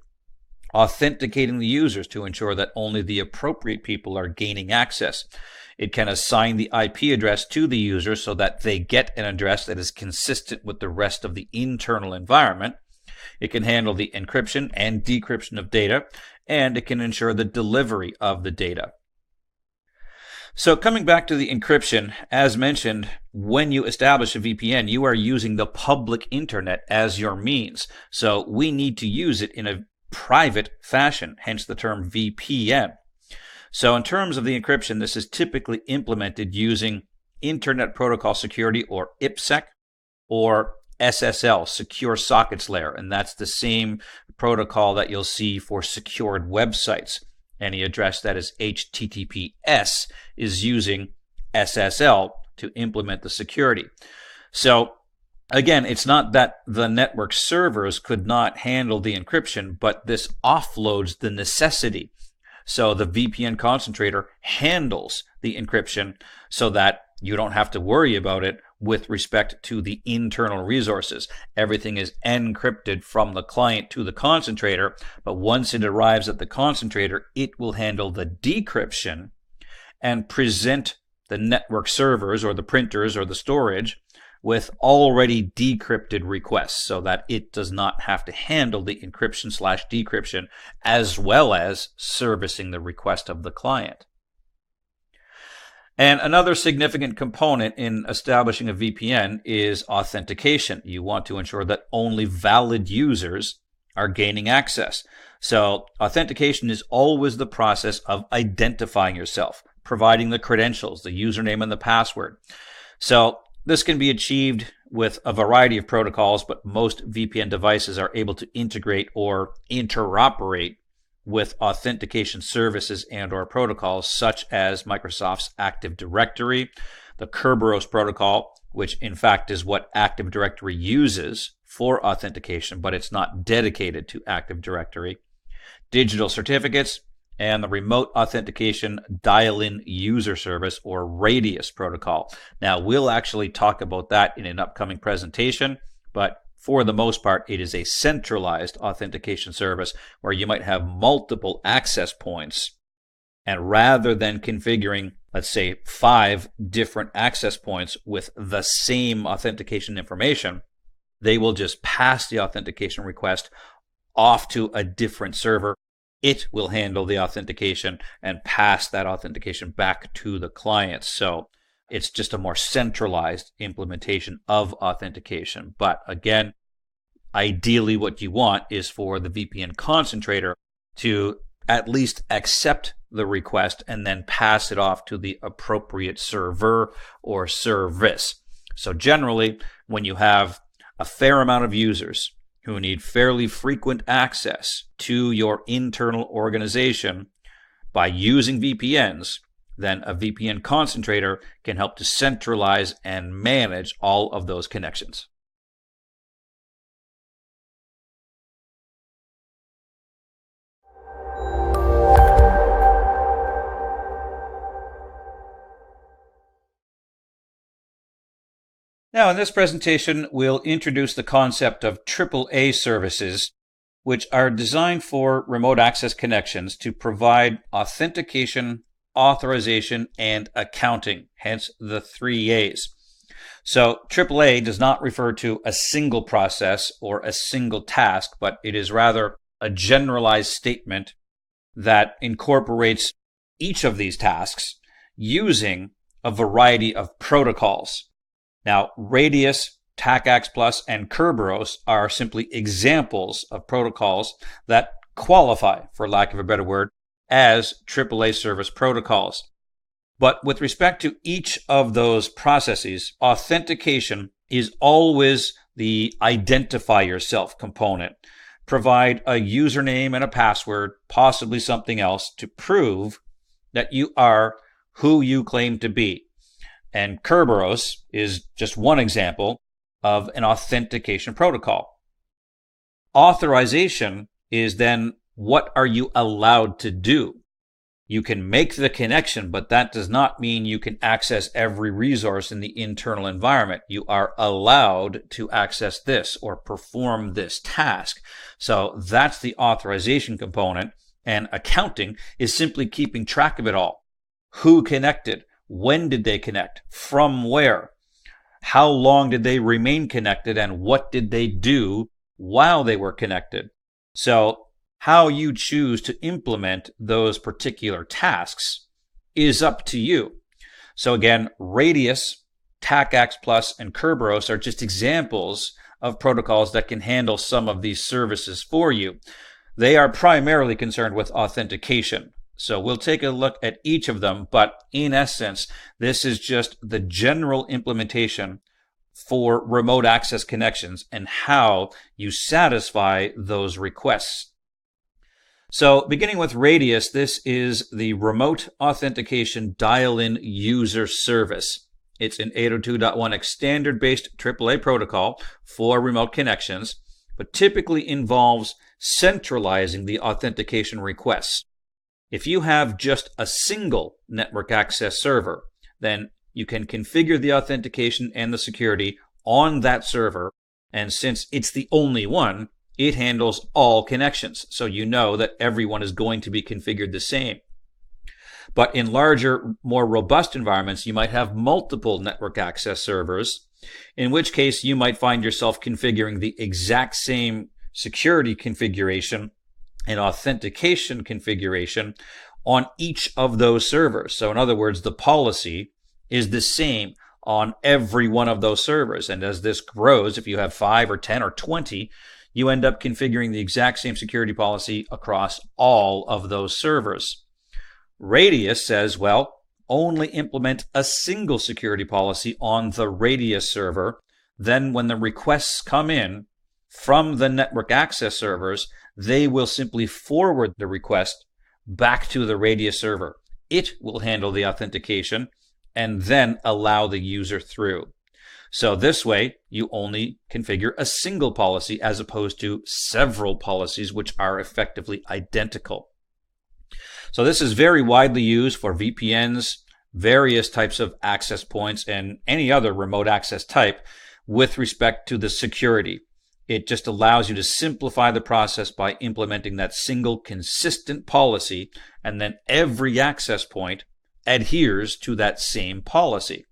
authenticating the users to ensure that only the appropriate people are gaining access. It can assign the IP address to the user so that they get an address that is consistent with the rest of the internal environment. It can handle the encryption and decryption of data, and it can ensure the delivery of the data. So coming back to the encryption, as mentioned, when you establish a VPN, you are using the public internet as your means. So we need to use it in a private fashion, hence the term VPN. So in terms of the encryption, this is typically implemented using Internet Protocol Security, or IPsec, or SSL, Secure Sockets Layer, and that's the same protocol that you'll see for secured websites. Any address that is HTTPS is using SSL to implement the security. So again, it's not that the network servers could not handle the encryption, but this offloads the necessity. So the VPN concentrator handles the encryption so that you don't have to worry about it with respect to the internal resources. Everything is encrypted from the client to the concentrator, but once it arrives at the concentrator, it will handle the decryption and present the network servers or the printers or the storage with already decrypted requests so that it does not have to handle the encryption/decryption as well as servicing the request of the client. And another significant component in establishing a VPN is authentication. You want to ensure that only valid users are gaining access. So authentication is always the process of identifying yourself, providing the credentials, the username and the password. So this can be achieved with a variety of protocols, but most VPN devices are able to integrate or interoperate with authentication services and or protocols such as Microsoft's Active Directory, the Kerberos protocol, which in fact is what Active Directory uses for authentication, but it's not dedicated to Active Directory, digital certificates, and the remote authentication dial-in user service, or Radius protocol. Now, we'll actually talk about that in an upcoming presentation, but for the most part, it is a centralized authentication service where you might have multiple access points. And rather than configuring, let's say, 5 different access points with the same authentication information, they will just pass the authentication request off to a different server. It will handle the authentication and pass that authentication back to the client. So it's just a more centralized implementation of authentication. But again, ideally what you want is for the VPN concentrator to at least accept the request and then pass it off to the appropriate server or service. So generally, when you have a fair amount of users who need fairly frequent access to your internal organization by using VPNs, then a VPN concentrator can help to centralize and manage all of those connections. Now, in this presentation, we'll introduce the concept of AAA services, which are designed for remote access connections to provide authentication, authorization, and accounting, hence the 3 A's. So AAA does not refer to a single process or a single task, but it is rather a generalized statement that incorporates each of these tasks using a variety of protocols. Now, Radius, TACACS Plus, and Kerberos are simply examples of protocols that qualify, for lack of a better word, as AAA service protocols. But with respect to each of those processes, authentication is always the identify yourself component. Provide a username and a password, possibly something else, to prove that you are who you claim to be. And Kerberos is just one example of an authentication protocol. Authorization is then what are you allowed to do? You can make the connection, but that does not mean you can access every resource in the internal environment. You are allowed to access this or perform this task. So that's the authorization component, and accounting is simply keeping track of it all. Who connected? When did they connect? From where? How long did they remain connected, and what did they do while they were connected? So how you choose to implement those particular tasks is up to you. So again, Radius, TACACS Plus, and Kerberos are just examples of protocols that can handle some of these services for you. They are primarily concerned with authentication. So we'll take a look at each of them, but in essence, this is just the general implementation for remote access connections and how you satisfy those requests. So beginning with Radius, this is the remote authentication dial-in user service. It's an 802.1x standard-based AAA protocol for remote connections, but typically involves centralizing the authentication requests. If you have just a single network access server, then you can configure the authentication and the security on that server, and since it's the only one, it handles all connections, so you know that everyone is going to be configured the same. But in larger, more robust environments, you might have multiple network access servers, in which case you might find yourself configuring the exact same security configuration and authentication configuration on each of those servers. So in other words, the policy is the same on every one of those servers. And as this grows, if you have 5 or 10 or 20, you end up configuring the exact same security policy across all of those servers. Radius says, well, only implement a single security policy on the Radius server. Then when the requests come in from the network access servers, they will simply forward the request back to the Radius server. It will handle the authentication and then allow the user through. So this way, you only configure a single policy as opposed to several policies which are effectively identical. So this is very widely used for VPNs, various types of access points, and any other remote access type with respect to the security. It just allows you to simplify the process by implementing that single consistent policy, and then every access point adheres to that same policy.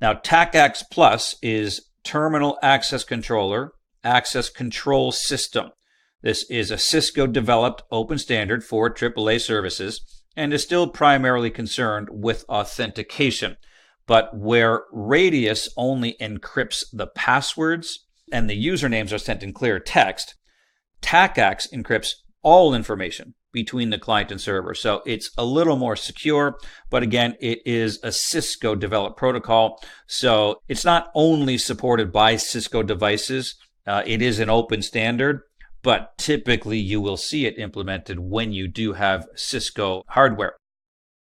Now, TACACS Plus is Terminal Access Controller, Access Control System. This is a Cisco-developed open standard for AAA services and is still primarily concerned with authentication. But where Radius only encrypts the passwords and the usernames are sent in clear text, TACACS encrypts all information between the client and server. So it's a little more secure, but again, it is a Cisco developed protocol. So it's not only supported by Cisco devices, It is an open standard, but typically you will see it implemented when you do have Cisco hardware.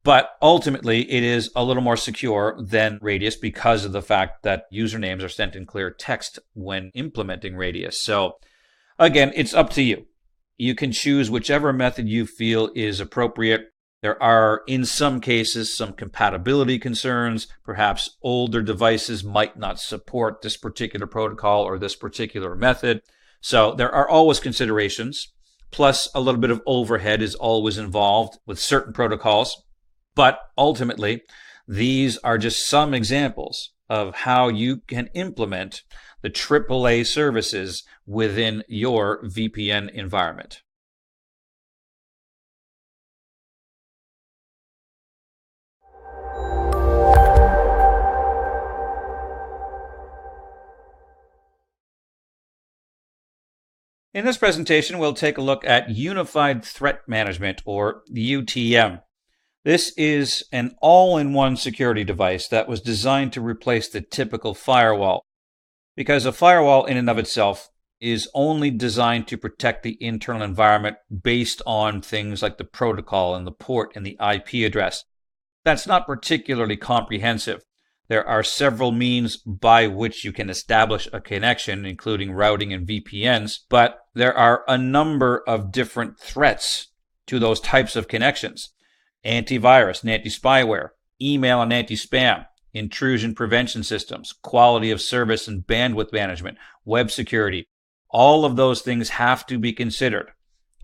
But ultimately, it is a little more secure than Radius because of the fact that usernames are sent in clear text when implementing Radius. So again, it's up to you. You can choose whichever method you feel is appropriate. There are, in some cases, some compatibility concerns. Perhaps older devices might not support this particular protocol or this particular method. So there are always considerations. Plus, a little bit of overhead is always involved with certain protocols. But ultimately, these are just some examples of how you can implement the AAA services within your VPN environment. In this presentation, we'll take a look at Unified Threat Management, or UTM. This is an all-in-one security device that was designed to replace the typical firewall, because a firewall in and of itself is only designed to protect the internal environment based on things like the protocol and the port and the IP address. That's not particularly comprehensive. There are several means by which you can establish a connection, including routing and VPNs, but there are a number of different threats to those types of connections. Antivirus and anti-spyware, email and anti-spam, intrusion prevention systems, quality of service and bandwidth management, web security. All of those things have to be considered.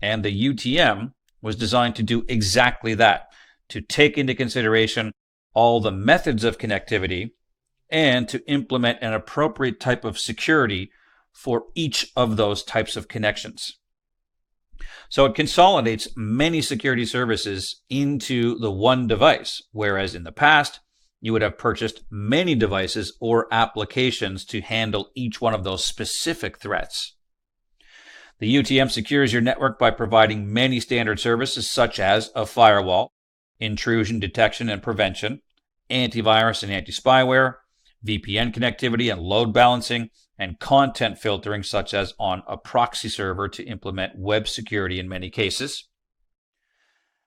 And the UTM was designed to do exactly that, to take into consideration all the methods of connectivity and to implement an appropriate type of security for each of those types of connections. So it consolidates many security services into the one device, whereas in the past, you would have purchased many devices or applications to handle each one of those specific threats. The UTM secures your network by providing many standard services such as a firewall, intrusion detection and prevention, antivirus and anti-spyware, VPN connectivity and load balancing, and content filtering such as on a proxy server to implement web security in many cases.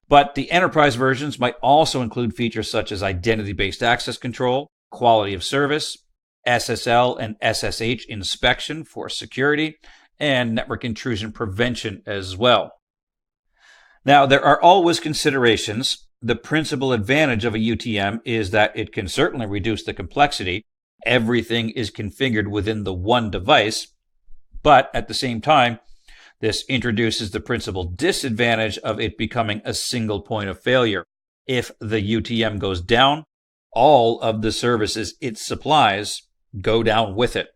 But the enterprise versions might also include features such as identity-based access control, quality of service, SSL and SSH inspection for security, and network intrusion prevention as well. Now, there are always considerations. The principal advantage of a UTM is that it can certainly reduce the complexity. Everything is configured within the one device, but at the same time, this introduces the principal disadvantage of it becoming a single point of failure. If the UTM goes down, all of the services it supplies go down with it.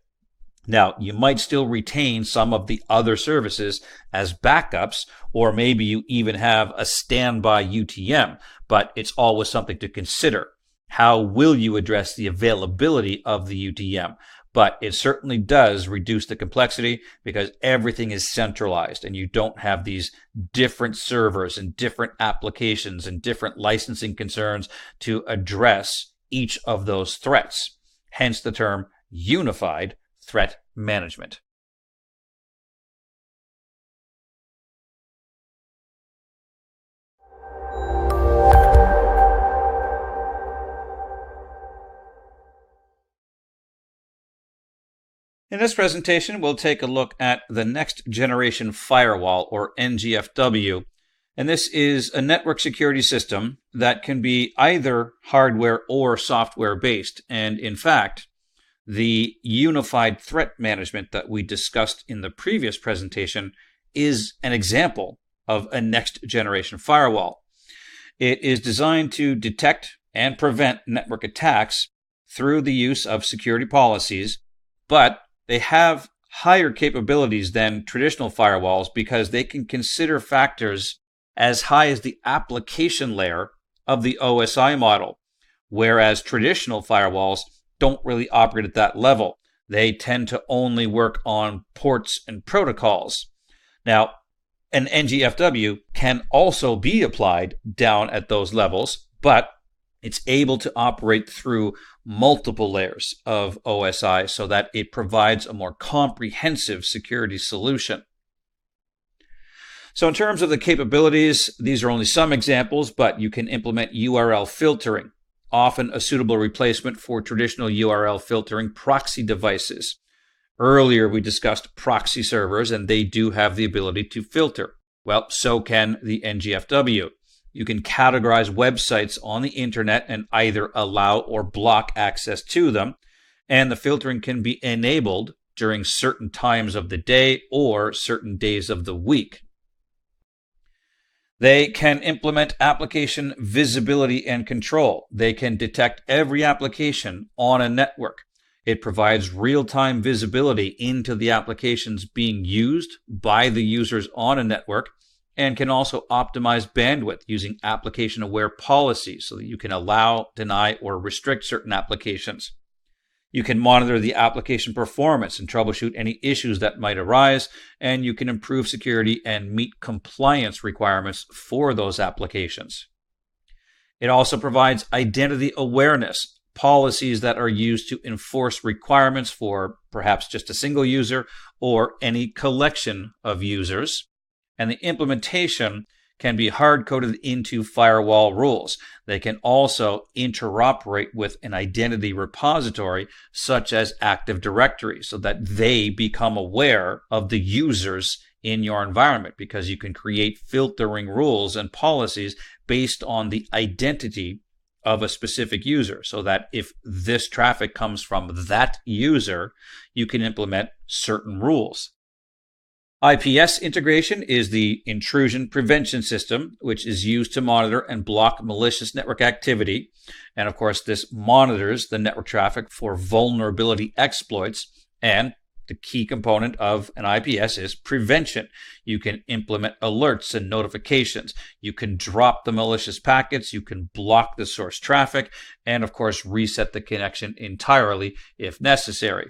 Now, you might still retain some of the other services as backups, or maybe you even have a standby UTM, but it's always something to consider. How will you address the availability of the UTM? But it certainly does reduce the complexity because everything is centralized and you don't have these different servers and different applications and different licensing concerns to address each of those threats. Hence the term unified threat management. In this presentation, we'll take a look at the next generation firewall, or NGFW. And this is a network security system that can be either hardware or software based. And in fact, the unified threat management that we discussed in the previous presentation is an example of a next generation firewall. It is designed to detect and prevent network attacks through the use of security policies, but they have higher capabilities than traditional firewalls because they can consider factors as high as the application layer of the OSI model, whereas traditional firewalls don't really operate at that level. They tend to only work on ports and protocols. Now, an NGFW can also be applied down at those levels, but It's able to operate through multiple layers of OSI so that it provides a more comprehensive security solution. So in terms of the capabilities, these are only some examples, but you can implement URL filtering, often a suitable replacement for traditional URL filtering proxy devices. Earlier, we discussed proxy servers, and they do have the ability to filter. Well, so can the NGFW. You can categorize websites on the internet and either allow or block access to them, and the filtering can be enabled during certain times of the day or certain days of the week. They can implement application visibility and control. They can detect every application on a network. It provides real-time visibility into the applications being used by the users on a network, and can also optimize bandwidth using application-aware policies so that you can allow, deny, or restrict certain applications. You can monitor the application performance and troubleshoot any issues that might arise, and you can improve security and meet compliance requirements for those applications. It also provides identity awareness, policies that are used to enforce requirements for perhaps just a single user or any collection of users. And the implementation can be hard-coded into firewall rules. They can also interoperate with an identity repository such as Active Directory so that they become aware of the users in your environment, because you can create filtering rules and policies based on the identity of a specific user, so that if this traffic comes from that user, you can implement certain rules. IPS integration is the intrusion prevention system, which is used to monitor and block malicious network activity. And of course, this monitors the network traffic for vulnerability exploits. And the key component of an IPS is prevention. You can implement alerts and notifications. You can drop the malicious packets. You can block the source traffic. And of course, reset the connection entirely if necessary.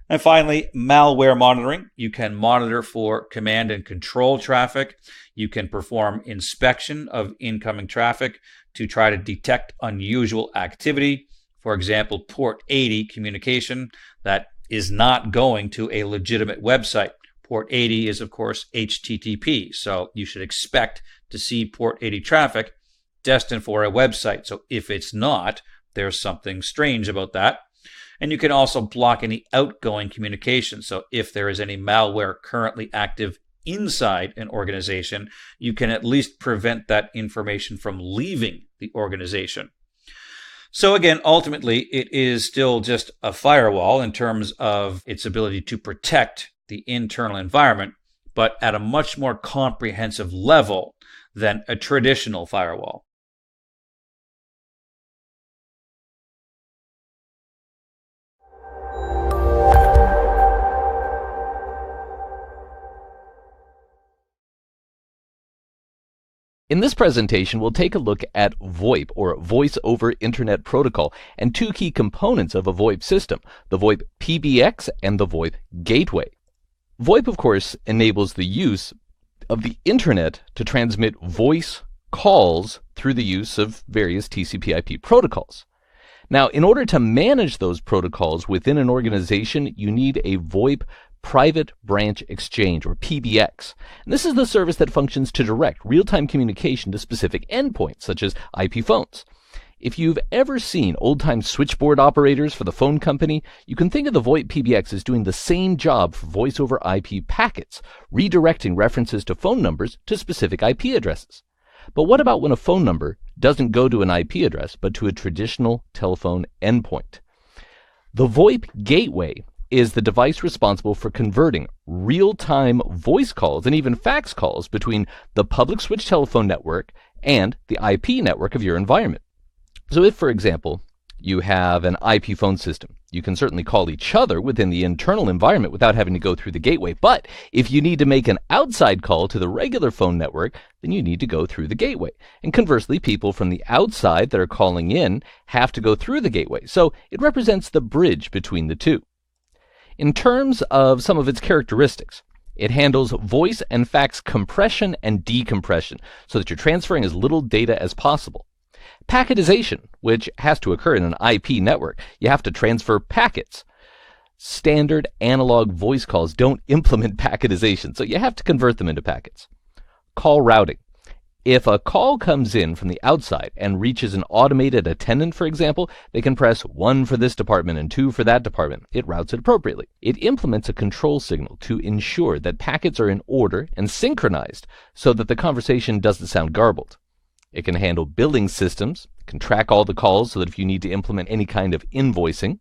And finally, malware monitoring. You can monitor for command and control traffic. You can perform inspection of incoming traffic to try to detect unusual activity. For example, port 80 communication that is not going to a legitimate website. Port 80 is, of course, HTTP, so you should expect to see port 80 traffic destined for a website. So if it's not, there's something strange about that. And you can also block any outgoing communication. So if there is any malware currently active inside an organization, you can at least prevent that information from leaving the organization. So again, ultimately, it is still just a firewall in terms of its ability to protect the internal environment, but at a much more comprehensive level than a traditional firewall. In this presentation, we'll take a look at VoIP, or Voice over Internet Protocol, and two key components of a VoIP system, the VoIP PBX and the VoIP Gateway. VoIP, of course, enables the use of the Internet to transmit voice calls through the use of various TCP/IP protocols. Now, in order to manage those protocols within an organization, you need a VoIP Private Branch Exchange, or PBX. And this is the service that functions to direct real-time communication to specific endpoints, such as IP phones. If you've ever seen old-time switchboard operators for the phone company, you can think of the VoIP PBX as doing the same job for voice over IP packets, redirecting references to phone numbers to specific IP addresses. But what about when a phone number doesn't go to an IP address, but to a traditional telephone endpoint? The VoIP Gateway is the device responsible for converting real-time voice calls and even fax calls between the public switch telephone network and the IP network of your environment. So if, for example, you have an IP phone system, you can certainly call each other within the internal environment without having to go through the gateway. But if you need to make an outside call to the regular phone network, then you need to go through the gateway. And conversely, people from the outside that are calling in have to go through the gateway. So it represents the bridge between the two. In terms of some of its characteristics, it handles voice and fax compression and decompression so that you're transferring as little data as possible. Packetization, which has to occur in an IP network. You have to transfer packets. Standard analog voice calls don't implement packetization, so you have to convert them into packets. Call routing. If a call comes in from the outside and reaches an automated attendant, for example, they can press 1 for this department and 2 for that department. It routes it appropriately. It implements a control signal to ensure that packets are in order and synchronized so that the conversation doesn't sound garbled. It can handle billing systems, can track all the calls so that if you need to implement any kind of invoicing,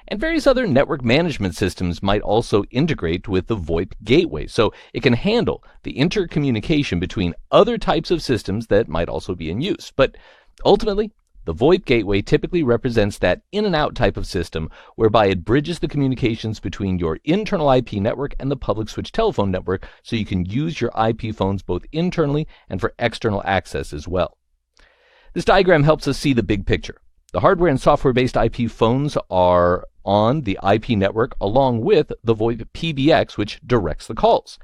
and various other network management systems might also integrate with the VoIP gateway, so it can handle the intercommunication between other types of systems that might also be in use. But ultimately, the VoIP gateway typically represents that in and out type of system whereby it bridges the communications between your internal IP network and the public switch telephone network so you can use your IP phones both internally and for external access as well. This diagram helps us see the big picture. The hardware and software-based IP phones are on the IP network along with the VoIP PBX, which directs the calls.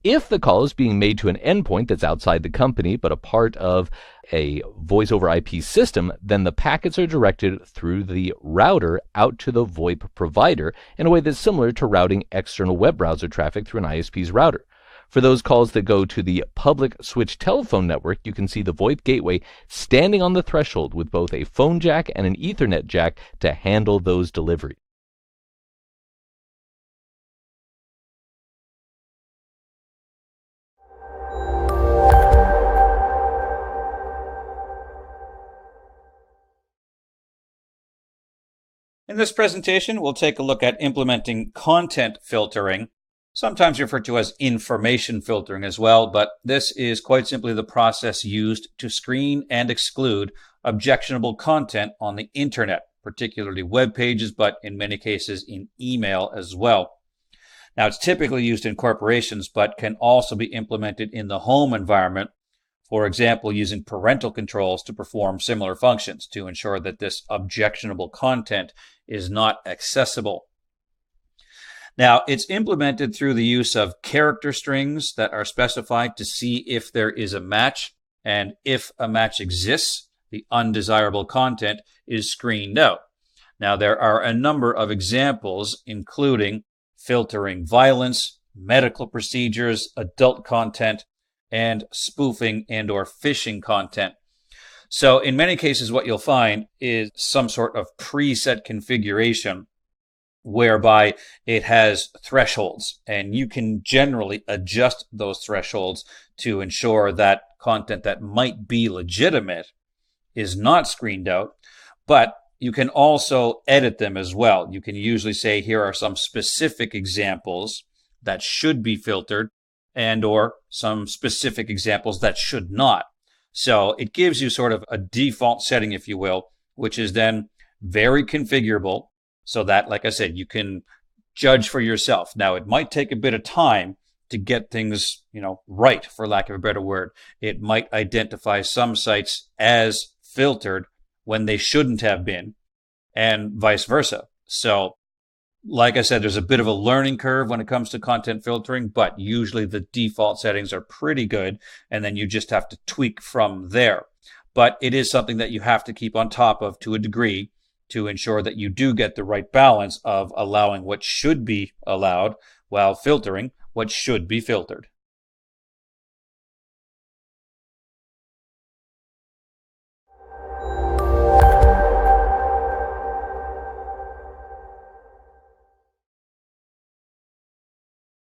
If the call is being made to an endpoint that's outside the company but a part of a voice over IP system, then the packets are directed through the router out to the VoIP provider in a way that's similar to routing external web browser traffic through an ISP's router. For those calls that go to the public switch telephone network, you can see the VoIP gateway standing on the threshold with both a phone jack and an Ethernet jack to handle those deliveries. In this presentation, we'll take a look at implementing content filtering, sometimes referred to as information filtering as well, but this is quite simply the process used to screen and exclude objectionable content on the internet, particularly web pages, but in many cases in email as well. Now, it's typically used in corporations, but can also be implemented in the home environment, for example, using parental controls to perform similar functions to ensure that this objectionable content is not accessible. Now, it's implemented through the use of character strings that are specified to see if there is a match, and if a match exists, the undesirable content is screened out. Now, there are a number of examples, including filtering violence, medical procedures, adult content, and spoofing and or phishing content. So in many cases, what you'll find is some sort of preset configuration whereby it has thresholds, and you can generally adjust those thresholds to ensure that content that might be legitimate is not screened out, but you can also edit them as well. You can usually say, here are some specific examples that should be filtered and or some specific examples that should not. So it gives you sort of a default setting, if you will, which is then very configurable so that, like I said, you can judge for yourself. Now, it might take a bit of time to get things, right, for lack of a better word. It might identify some sites as filtered when they shouldn't have been, and vice versa. So, like I said, there's a bit of a learning curve when it comes to content filtering, but usually the default settings are pretty good, and then you just have to tweak from there. But it is something that you have to keep on top of to a degree to ensure that you do get the right balance of allowing what should be allowed while filtering what should be filtered.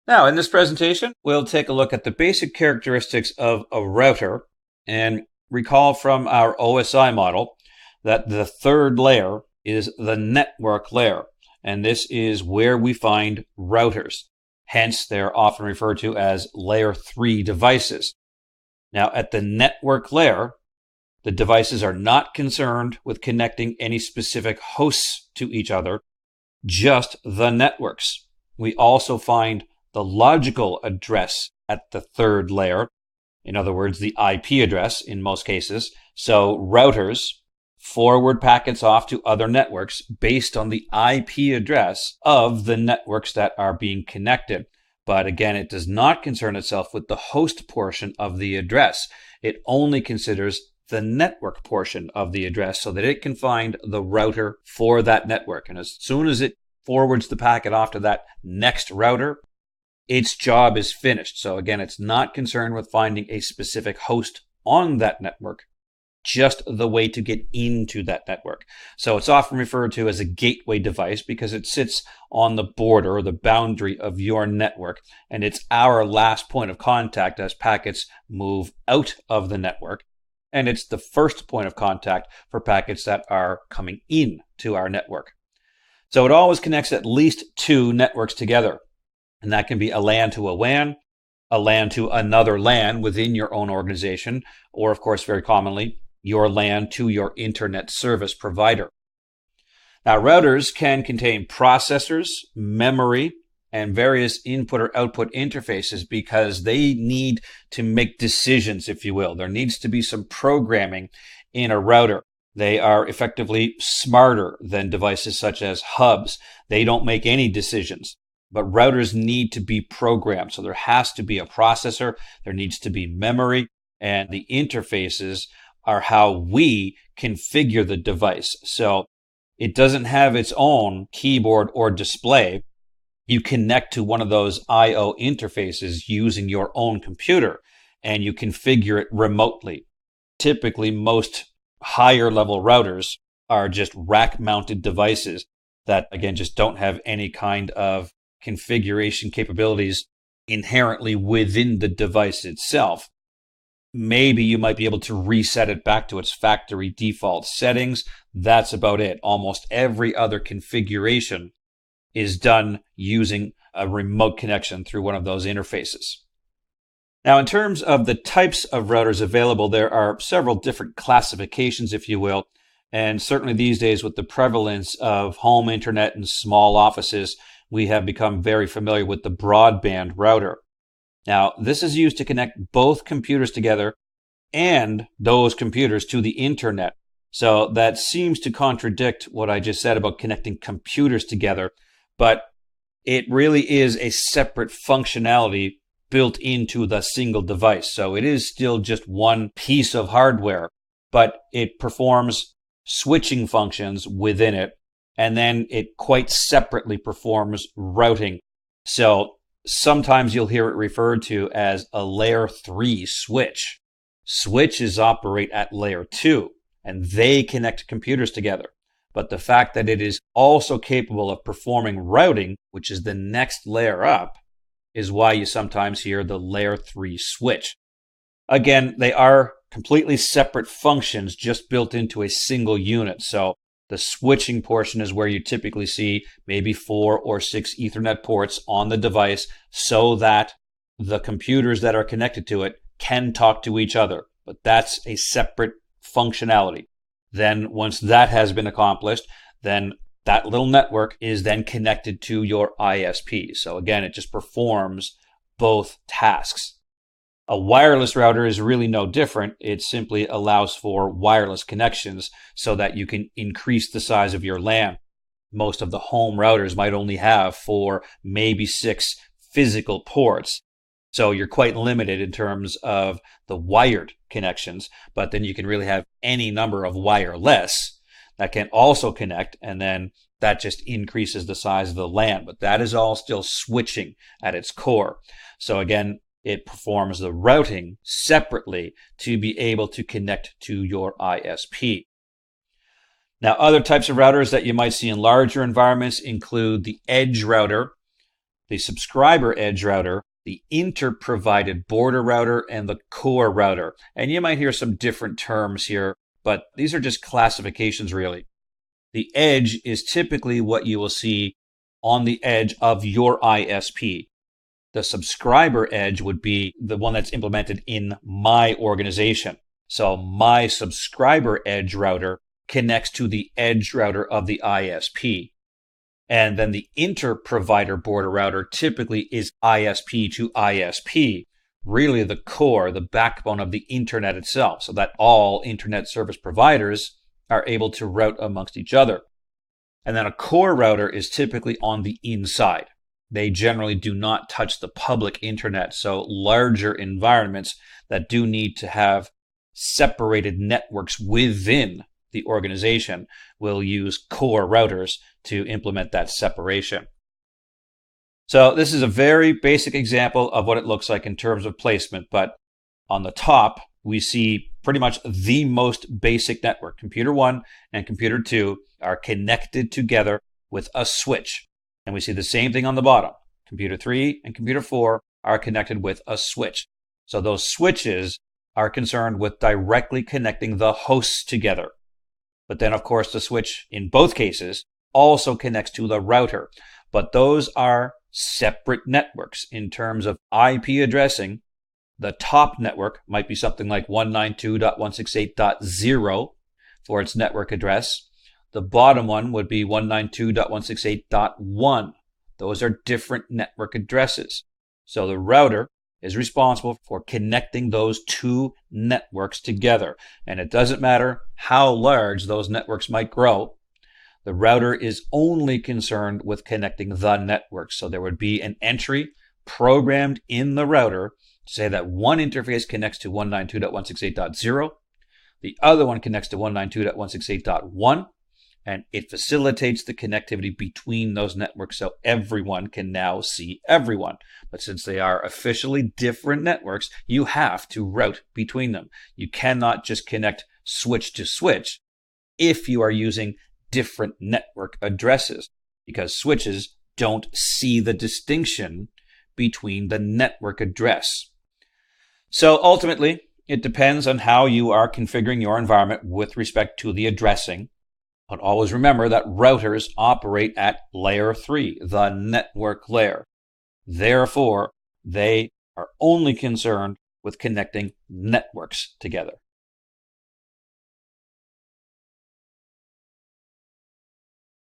Now, in this presentation, we'll take a look at the basic characteristics of a router and recall from our OSI model that the third layer is the network layer, and this is where we find routers. Hence, they're often referred to as layer 3 devices. Now, at the network layer, the devices are not concerned with connecting any specific hosts to each other, just the networks. We also find the logical address at the third layer, in other words, the IP address in most cases. So routers forward packets off to other networks based on the IP address of the networks that are being connected. But again, it does not concern itself with the host portion of the address. It only considers the network portion of the address so that it can find the router for that network. And as soon as it forwards the packet off to that next router, its job is finished. So again, it's not concerned with finding a specific host on that network, just the way to get into that network. So it's often referred to as a gateway device because it sits on the border or the boundary of your network, and it's our last point of contact as packets move out of the network. And it's the first point of contact for packets that are coming in to our network. So it always connects at least two networks together. And that can be a LAN to a WAN, a LAN to another LAN within your own organization, or of course, very commonly, your LAN to your internet service provider. Now, routers can contain processors, memory, and various input or output interfaces because they need to make decisions, if you will. There needs to be some programming in a router. They are effectively smarter than devices such as hubs. They don't make any decisions, but routers need to be programmed. So there has to be a processor, there needs to be memory, and the interfaces are how we configure the device. So it doesn't have its own keyboard or display. You connect to one of those I/O interfaces using your own computer, and you configure it remotely. Typically, most higher level routers are just rack mounted devices that, again, just don't have any kind of configuration capabilities inherently within the device itself. Maybe you might be able to reset it back to its factory default settings. That's about it. Almost every other configuration is done using a remote connection through one of those interfaces. Now, in terms of the types of routers available, there are several different classifications, if you will. And certainly these days, with the prevalence of home internet and small offices, we have become very familiar with the broadband router. Now, this is used to connect both computers together and those computers to the internet. So that seems to contradict what I just said about connecting computers together, but it really is a separate functionality built into the single device. So it is still just one piece of hardware, but it performs switching functions within it, and then it quite separately performs routing. So sometimes you'll hear it referred to as a layer 3 switch. Switches operate at layer 2, and they connect computers together. But the fact that it is also capable of performing routing, which is the next layer up, is why you sometimes hear the layer 3 switch. Again, they are completely separate functions just built into a single unit. So the switching portion is where you typically see maybe 4 or 6 Ethernet ports on the device so that the computers that are connected to it can talk to each other. But that's a separate functionality. Then once that has been accomplished, then that little network is then connected to your ISP. So again, it just performs both tasks. A wireless router is really no different. It simply allows for wireless connections so that you can increase the size of your LAN. Most of the home routers might only have 4, maybe 6 physical ports. So you're quite limited in terms of the wired connections, but then you can really have any number of wireless that can also connect, and then that just increases the size of the LAN. But that is all still switching at its core. So again, it performs the routing separately to be able to connect to your ISP. Now, other types of routers that you might see in larger environments include the edge router, the subscriber edge router, the inter-provided border router, and the core router. And you might hear some different terms here, but these are just classifications really. The edge is typically what you will see on the edge of your ISP. The subscriber edge would be the one that's implemented in my organization. So my subscriber edge router connects to the edge router of the ISP. And then the inter-provider border router typically is ISP to ISP, really the core, the backbone of the internet itself, so that all internet service providers are able to route amongst each other. And then a core router is typically on the inside. They generally do not touch the public internet, so larger environments that do need to have separated networks within the organization will use core routers to implement that separation. So this is a very basic example of what it looks like in terms of placement, but on the top, we see pretty much the most basic network. Computer 1 and computer 2 are connected together with a switch. And we see the same thing on the bottom. Computer 3 and computer 4 are connected with a switch. So those switches are concerned with directly connecting the hosts together. But then, of course, the switch in both cases also connects to the router. But those are separate networks in terms of IP addressing. The top network might be something like 192.168.0 for its network address. The bottom one would be 192.168.1. Those are different network addresses. So the router is responsible for connecting those two networks together. And it doesn't matter how large those networks might grow. The router is only concerned with connecting the network. So there would be an entry programmed in the router to say that one interface connects to 192.168.0, the other one connects to 192.168.1, and it facilitates the connectivity between those networks so everyone can now see everyone. But since they are officially different networks, you have to route between them. You cannot just connect switch to switch if you are using different network addresses, because switches don't see the distinction between the network address. So ultimately, it depends on how you are configuring your environment with respect to the addressing. But always remember that routers operate at layer 3, the network layer. Therefore, they are only concerned with connecting networks together.